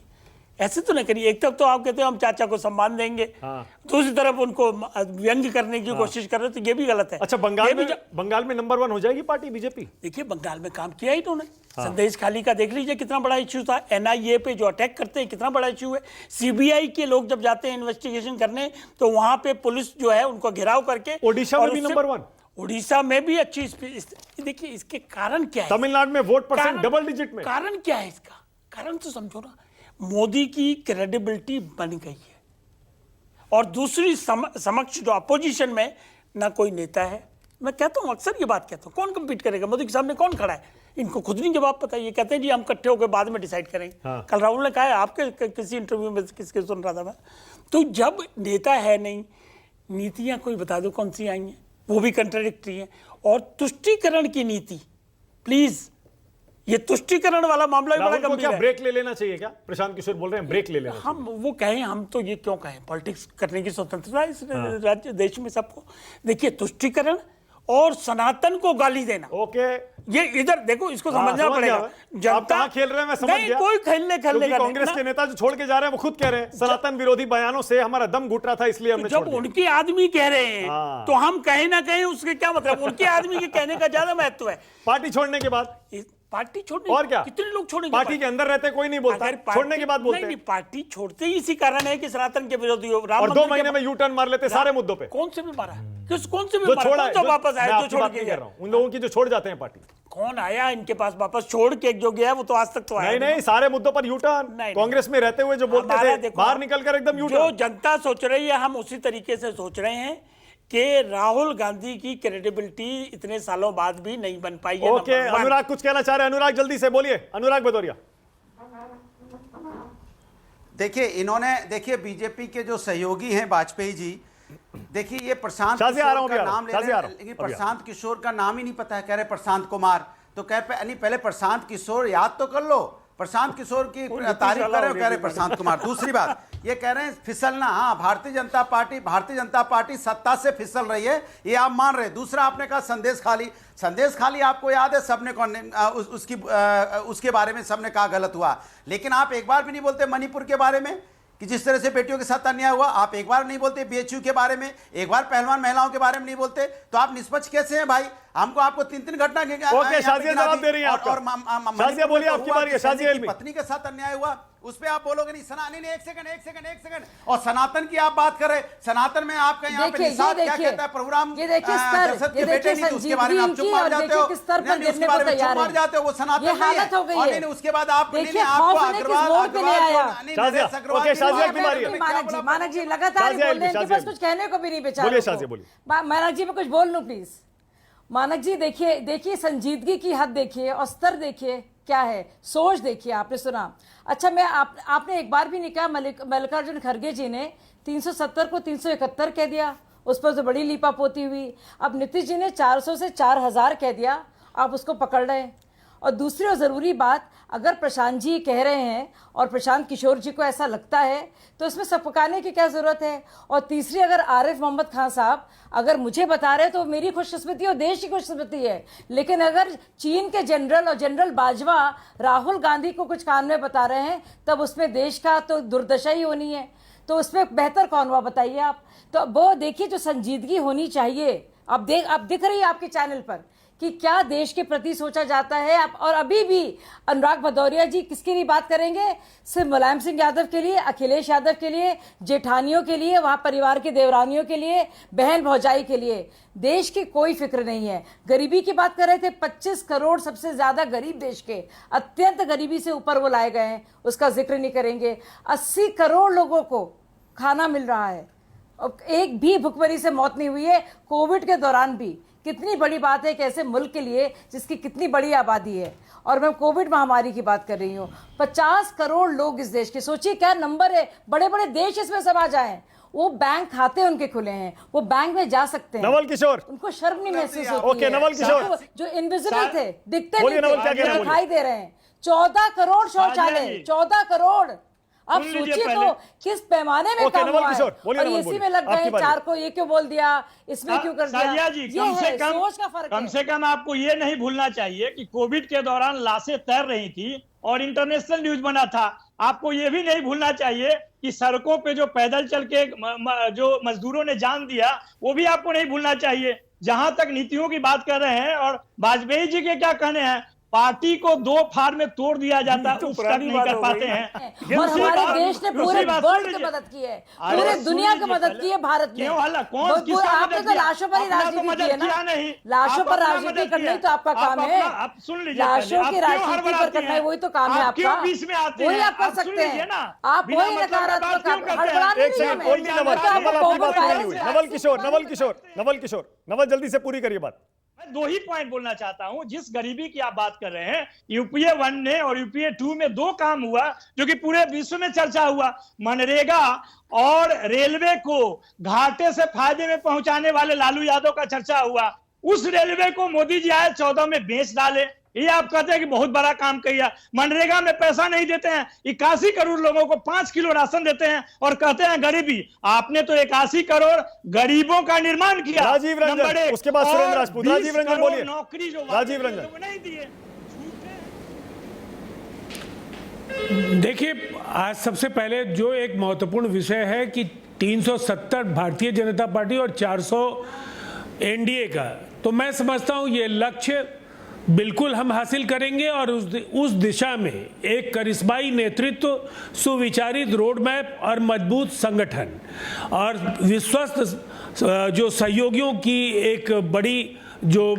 ऐसे तो नहीं करिए। एक तरफ तो आप कहते हो हम चाचा को सम्मान देंगे, दूसरी तरफ उनको व्यंग करने की कोशिश कर रहे हो, तो ये भी गलत है। अच्छा, बंगाल में नंबर 1 हो जाएगी पार्टी बीजेपी? देखिए बंगाल में काम किया ही इन्होंने। संदेश खाली का देख लीजिए कितना बड़ा इश्यू था, एनआईए पे जो अटैक करते हैं कितना बड़ा इश्यू है। सीबीआई के लोग जब जाते हैं इन्वेस्टिगेशन करने तो वहां पे पुलिस जो है उनको घेराव करके, ओडिशा में भी नंबर 1, उड़ीसा में भी अच्छी। देखिए इसके कारण क्या है? तमिलनाडु में वोट परसेंट डबल डिजिट में। कारण क्या है इसका? कारण तो समझो ना, मोदी की क्रेडिबिलिटी बन गई है और दूसरी समक्ष जो अपोजिशन में ना कोई नेता है। मैं कहता हूं, अक्सर ये बात कहता हूं, कौन कम्पीट करेगा? मोदी के सामने कौन खड़ा है? इनको खुद नहीं जवाब पता। ये कहते हैं जी हम इकट्ठे होकर बाद में डिसाइड करेंगे। कल राहुल ने कहा है, आपके किसी इंटरव्यू में किसके सुन रहा था मैं, तो जब नेता है नहीं, नीतियां कोई बता दो कौन सी आई हैं, वो भी कंट्राडिक्टरी है। और तुष्टीकरण की नीति, प्लीज, ये तुष्टीकरण वाला मामला भी बड़ा गंभीर है। ब्रेक ले लेना चाहिए क्या? प्रशांत किशोर बोल रहे हैं ब्रेक ले लेना चाहिए। हम वो कहें, हम तो ये क्यों कहें, पॉलिटिक्स करने की स्वतंत्रता है इस राज्य देश में सबको। देखिए तुष्टीकरण और सनातन को गाली देना, ओके, ये इधर देखो, इसको समझना पड़ेगा। आप कहां खेल रहे हैं मैं समझ गया। कोई खेलने का कांग्रेस के नेता जो छोड़ के जा रहे हैं वो खुद कह रहे हैं सनातन विरोधी बयानों से हमारा दम घुट रहा था, इसलिए हमने छोड़ जब दिया। उनके आदमी कह रहे हैं तो हम कहें ना कहें, उसके क्या मतलब? उनके आदमी के कहने का ज्यादा महत्व है। पार्टी छोड़ने के बाद पार्टी छोड़ने और क्या, कितने लोग छोड़ेंगे? पार्टी के अंदर रहते कोई नहीं बोलता, छोड़ने के बाद बोलते हैं। नहीं, पार्टी छोड़ते ही इसी कारण है कि सनातन के विरोधी हो। और 2 महीने में यू टर्न मार लेते सारे मुद्दों पे। कौन से भी मारा? कौन से भी जो मारा? छोड़ा, कौन सा वापस आया जो छोड़ के गया? उन लोगों की जो छोड़ जाते हैं पार्टी। कौन आया इनके पास वापस छोड़ के? जो गया वो तो आज तक तो आया नहीं, सारे मुद्दों पर यू टर्न। कांग्रेस में रहते हुए जो बोलते थे, बाहर निकलकर एकदम यू टर्न। जो जनता सोच रही है, हम उसी तरीके से सोच रहे हैं कि राहुल गांधी की क्रेडिबिलिटी इतने सालों बाद भी नहीं बन पाई है। ओके, अनुराग कुछ कहना चाह रहे हैं। अनुराग जल्दी से बोलिए, अनुराग भदौरिया। देखिए बीजेपी के जो सहयोगी हैं वाजपेयी जी, देखिए ये प्रशांत शाजी आ रहा हूं किशोर का नाम ले रहे हैं, लेकिन लेकिन प्रशांत किशोर का नाम ही नहीं पता है। कह रहे प्रशांत कुमार, तो नहीं पहले प्रशांत किशोर याद तो कर लो। प्रशांत किशोर की तारीफ कर रहे हो, कह रहे प्रशांत कुमार। दूसरी बात ये कह रहे हैं फिसलना, हाँ भारतीय जनता पार्टी सत्ता से फिसल रही है, ये आप मान रहे हैं। दूसरा आपने कहा संदेश खाली आपको याद है, सबने उसके बारे में सबने कहा गलत हुआ, लेकिन आप एक बार भी नहीं बोलते मणिपुर के बारे में कि जिस तरह से बेटियों के साथ अन्याय हुआ। आप एक बार नहीं बोलते बीएचयू के बारे में, एक बार पहलवान महिलाओं के बारे में नहीं बोलते, तो आप निष्पक्ष कैसे हैं भाई? हमको आपको 3 घटना ओके, शाजिया जवाब दे रही है आपका। शाजिया बोलिए, आपकी बारी है। शाजिया पत्नी के साथ अन्याय हुआ, उस पे आप बोलोगे नहीं नहीं, एक सेकंड। और सनातन की आप बात कर रहे, सनातन में आपका यहाँ पे निषाद क्या कहता है? प्रभुराम ये देखिए स्तर, ये देखिए उसके बारे में आप चुप मार जाते हो, किस स्तर पर गिरने को तैयार है। जाते हो, वो सनातन ये हालत हो गई है। और उसके बाद आप देखिए खौफ ने किस मोड़ पे ले आया। मानक जी लगातार बोल रहे हैं, इनके पास कुछ कहने को भी नहीं बेचारे। बोलिए शाजिया, बोलिए। मानक जी मैं कुछ बोल लूं प्लीज। मानक जी देखिए संजीदगी की हद देखिए और स्तर देखिए क्या है, सोच देखिए। आपने सुना, अच्छा मैं आपने एक बार भी नहीं कहा। मल्लिकार्जुन खड़गे जी ने 370 को 371 कह दिया, उस पर तो बड़ी लीपापोती हुई। अब नीतीश जी ने 400 से 4000 कह दिया, आप उसको पकड़ रहे हैं। और दूसरी और ज़रूरी बात, अगर प्रशांत जी कह रहे हैं और प्रशांत किशोर जी को ऐसा लगता है तो इसमें सपकाने की क्या ज़रूरत है? और तीसरी, अगर आरिफ मोहम्मद खान साहब अगर मुझे बता रहे तो मेरी खुशकिस्मती और देश की खुशकिस्मती है, लेकिन अगर चीन के जनरल और जनरल बाजवा राहुल गांधी को कुछ कान में बता रहे हैं तब उसमें देश का तो दुर्दशा ही होनी है। तो उसमें बेहतर कौन हुआ बताइए आप? तो वो देखिए जो संजीदगी होनी चाहिए, अब दिख रही है आपके चैनल पर कि क्या देश के प्रति सोचा जाता है। और अभी भी अनुराग भदौरिया जी किसके लिए बात करेंगे? सिर्फ मुलायम सिंह यादव के लिए, अखिलेश यादव के लिए, जेठानियों के लिए, वहाँ परिवार की देवरानियों के लिए, बहन भौजाई के लिए। देश की कोई फिक्र नहीं है। गरीबी की बात कर रहे थे, 25 करोड़ सबसे ज्यादा गरीब देश के अत्यंत गरीबी से ऊपर वो लाए गए हैं, उसका जिक्र नहीं करेंगे। 80 करोड़ लोगों को खाना मिल रहा है, एक भी भुखमरी से मौत नहीं हुई है कोविड के दौरान भी। कितनी बड़ी बात है कि ऐसे मुल्क के लिए जिसकी कितनी बड़ी आबादी है, और मैं कोविड महामारी की बात कर रही हूँ। 50 करोड़ लोग इस देश के, सोचिए क्या नंबर है। बड़े बड़े देश इसमें समा जाएं, वो बैंक खाते उनके खुले हैं, वो बैंक में जा सकते हैं। नवल किशोर, उनको शर्म नहीं महसूस होती है। नवल किशोर जो इनविजिबल थे, दिखते नहीं थे, दिखाई दे रहे हैं। 14 करोड़ शौचालय, 14 करोड़। आप सुन लीजिए सोचिए पहले। तो किस पैमाने में ओके, काम नवल हुआ है। किशोर, बोलिए और नवल, इसी बोलिए। में लग आपकी गए बारी। 4 को ये क्यों बोल दिया, इसमें क्यों कर दिया। साजिया जी, ये कम से है, कम सोच का फर्क कम है। से कम आपको ये नहीं भूलना चाहिए कि कोविड के दौरान लाशें तैर रही थी और इंटरनेशनल न्यूज बना था। आपको ये भी नहीं भूलना चाहिए कि सड़कों पे जो पैदल चल के जो मजदूरों ने जान दिया, वो भी आपको नहीं भूलना चाहिए। जहां तक नीतियों की बात कर रहे हैं, और वाजपेयी जी के क्या कहने हैं, पार्टी को 2 फाड़ में तोड़ दिया जाता है, तो उस तक पुरानी नहीं बात कर हो पाते गई। हैं। और हमारे देश ने पूरे वर्ल्ड की की मदद की है, अरे पूरे सुन दुनिया की लीजिए मदद पहले। की है भारत ने। क्यों हल्ला? कौन वो- किसका आपने मदद तो किया? लाशों पर ही अपना तो राजनीति मदद की है ना। किया नहीं। लाशों आप पर अपना राजनीति मदद करना ही किया। तो आपका आप काम है। अपना- आप सुन लीजिए लाशों पहले। की आप क्यों राजनीति पर हड़बड़ाते करना है, हैं? वही तो काम है आप क्यों आपका। बीच में आते वही हैं? आप कर आप सुन सकते लीजिए हैं। ना। आप बिना वही मतलब का नकारात्मक बात क्यों करते हैं? हड़बड़ाने एक नहीं सेकंड, हमें। कोई नहीं, नवल, तो नवल, आपकी बात पूरी नहीं हुई। वायरस- नवल किशोर, नवल किशोर, नवल किशोर, नवल जल्दी से पूरी करिए बात। मैं 2 ही पॉइंट बोलना चाहता हूं। जिस गरीबी की आप बात कर रहे हैं, यूपीए 1 ने और यूपीए 2 में 2 काम हुआ जो कि पूरे विश्व में चर्चा हुआ। मनरेगा और रेलवे को घाटे से फायदे में पहुंचाने वाले लालू यादव का चर्चा हुआ। उस रेलवे को मोदी जी आए 14 में बेच डाले। ये आप कहते हैं कि बहुत बड़ा काम किया। मनरेगा में पैसा नहीं देते हैं, 81 करोड़ लोगों को 5 किलो राशन देते हैं और कहते हैं गरीबी। आपने तो 81 करोड़ गरीबों का निर्माण किया। राजीव रंजन, नंबर 1। उसके बाद और सुरेंद्र राजपूत। 20 राजीव रंजन करोड़ बोलिए। नौकरी जो राजीव वादे रंजन। थे, वो नहीं दिए। देखिए, आज सबसे पहले जो एक महत्वपूर्ण विषय है कि 370 भारतीय जनता पार्टी और 400 एनडीए का, तो मैं समझता हूं ये लक्ष्य बिल्कुल हम हासिल करेंगे और उस दिशा में एक करिश्माई नेतृत्व, सुविचारित रोड मैप और मजबूत संगठन और विश्वस्त जो सहयोगियों की एक बड़ी जो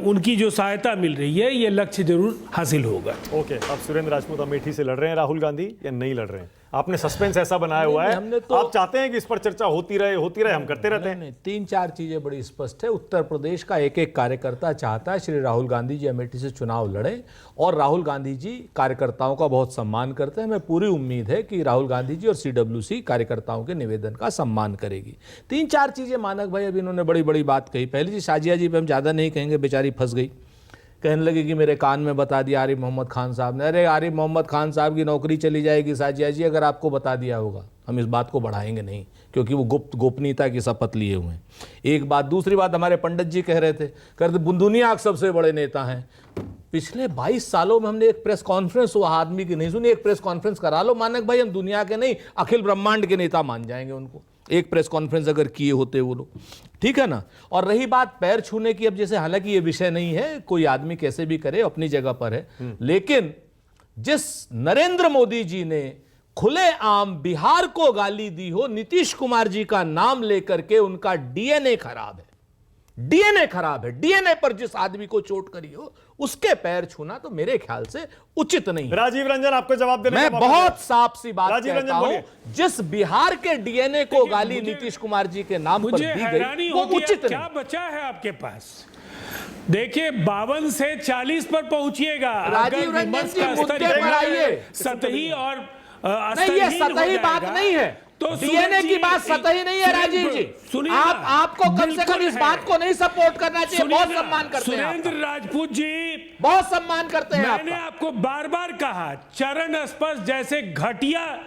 उनकी जो सहायता मिल रही है, ये लक्ष्य जरूर हासिल होगा। ओके, अब सुरेंद्र राजपूत अमेठी से लड़ रहे हैं राहुल गांधी या नहीं लड़ रहे हैं? आपने सस्पेंस ऐसा बनाया हुआ है, हमने तो- आप चाहते हैं कि इस पर चर्चा होती रहे, हम करते रहते हैं। नहीं, 3-4 चीजें बड़ी स्पष्ट है। उत्तर प्रदेश का एक एक कार्यकर्ता चाहता है श्री राहुल गांधी जी अमेठी से चुनाव लड़े, और राहुल गांधी जी कार्यकर्ताओं का बहुत सम्मान करते हैं। हमें पूरी उम्मीद है कि राहुल गांधी जी और सीडब्ल्यूसी कार्यकर्ताओं के निवेदन का सम्मान करेगी। 3-4 चीजें मानक भाई अभी इन्होंने बड़ी बड़ी बात कही। पहली चीज, साजिया जी पे हम ज्यादा नहीं कहेंगे, बेचारी फंस गई। कहने लगे कि मेरे कान में बता दिया आरिफ मोहम्मद खान साहब ने। अरे आरिफ मोहम्मद खान साहब की नौकरी चली जाएगी साजिया जी अगर आपको बता दिया होगा। हम इस बात को बढ़ाएंगे नहीं, क्योंकि वो गोपनीयता की शपथ लिए हुए हैं। एक बात। दूसरी बात, हमारे पंडित जी कह रहे थे, दुनिया के सबसे बड़े नेता हैं। पिछले 22 सालों में हमने एक प्रेस कॉन्फ्रेंस वो आदमी की नहीं सुनी। एक प्रेस कॉन्फ्रेंस करा लो मानक भाई, हम दुनिया के नहीं अखिल ब्रह्मांड के नेता मान जाएंगे उनको। एक प्रेस कॉन्फ्रेंस अगर किए होते वो लोग, ठीक है ना। और रही बात पैर छूने की, अब जैसे हालांकि ये विषय नहीं है, कोई आदमी कैसे भी करे अपनी जगह पर है, लेकिन जिस नरेंद्र मोदी जी ने खुलेआम बिहार को गाली दी हो, नीतीश कुमार जी का नाम लेकर के, उनका डीएनए खराब है। डीएनए खराब है। डीएनए पर जिस आदमी को चोट करी हो उसके पैर छूना तो मेरे ख्याल से उचित नहीं है। राजीव रंजन, आपको जवाब देने मैं का मौका बहुत दें। साफ सी बात राजीव कहता रंजन हूं, बोलिए। जिस बिहार के डीएनए को देखिए, गाली मुझे- नीतीश कुमार जी के नाम पर मुझे दी हैरानी गई वो होती है, उचित क्या नहीं। बचा है आपके पास? देखिए, 52 से 40 पर पहुंचिएगा। राजीव अगर रंजन विमर्श जी, का स्तर मुद्दे इतना पर आइए। सतही और नहीं, ये स्तरहीन हो सतही बात जाएगा, नहीं है। तो डीएनए की बात सतही नहीं है राजीव जी। सुनिए, आपको कम से कम इस बात को नहीं सपोर्ट करना चाहिए। बहुत सम्मान करते हैं सुरेंद्र आपका। राजपूत जी, बहुत सम्मान करते हैं मैंने आपका। आपको बार बार कहा, चरण स्पर्श जैसे घटिया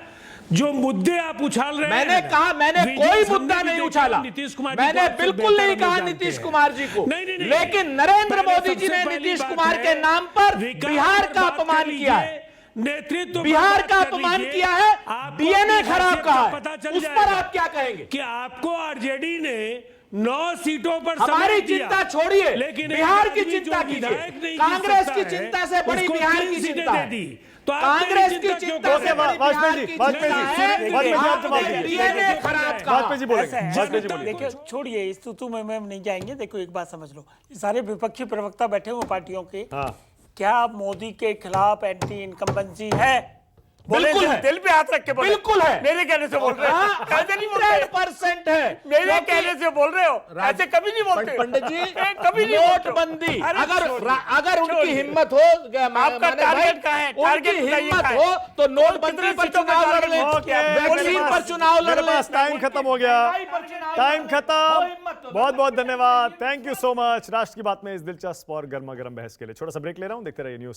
जो मुद्दे आप उछाल रहे हैं, मैंने कहा, मैंने विजय कोई हमने मुद्दा भी नहीं देखा, उछाला। नीतीश कुमार जी मैंने को आपसे बिल्कुल नहीं बेहतर कहा हम नीतीश जानते कुमार जी को। नहीं, नहीं, नहीं। लेकिन नरेंद्र पहले मोदी जी सबसे ने पहली नीतीश बात कुमार है, के नाम पर विकास बिहार पर का बात कर अपमान लीजिए, किया है। नेतृत्व बिहार पर का बात कर अपमान लीजिए, किया है, आपको डीएनए अपनी खराब हैसियत कहा का है। पता चल उस पर जाएगा आप क्या कहेंगे? कि आपको आरजेडी ने 9 सीटों पर हमारी समेट दिया। चिंता छोड़िए, लेकिन बिहार की एक आदमी चिंता जो कीजिए। विधायक नहीं जीत कांग्रेस सकता की है, चिंता से बड़ी उसको बिहार 3 की सीटें चिंता दे है। दी। तो आप कांग्रेस मेरी की चिंता क्यों चिंता कर से रहे हैं? बड़ी वाजपेयी बिहार जी, की वाजपेयी चिंता जी, है। वाजपेयी जी, आप आपने जवाब दीजिए। डीएनए खराब कहा। वाजपेयी जी बोलेंगे। ऐसा है। वाजपेयी जी बोलेंगे। देखिए, छोड़िए इस तू में हम नहीं जाएंगे। देखो, एक बात समझ लो, ये सारे विपक्षी प्रवक्ता बैठे हुए पार्टियों के, हाँ। क्या आप मोदी के खिलाफ एंटी इनकम्बेंसी है? बिल्कुल बोले, है। दिल पे हाथ रख के बोले। बिल्कुल है। मेरे कहने से बोल रहे हो, ऐसे नहीं बोलते। 100% है। मेरे क्योंकि- कहने से बोल रहे हो, ऐसे कभी नहीं बोलते। पंडित जी, कभी नहीं बोलते। नोटबंदी, अरे अगर उनकी छोड़िए। हिम्मत हो, आपका टारगेट कहाँ है? उनकी टारगेट बताइए हिम्मत कहाँ है? हो तो नोटबंदी कितने पर सीटों पे चुनाव लड़ टारगेट ले, हो गया? वैक्सीन पर चुनाव लड़ मेरे ले। पास टाइम खत्म हो गया। टाइम खत्म। बहुत बहुत धन्यवाद। Thank you so much. राष्ट्र की बात में इस दिलचस्प और गर्मा गर्म बहस के लिए छोटा सा ब्रेक ले रहा हूं। देखते रहिए न्यूज।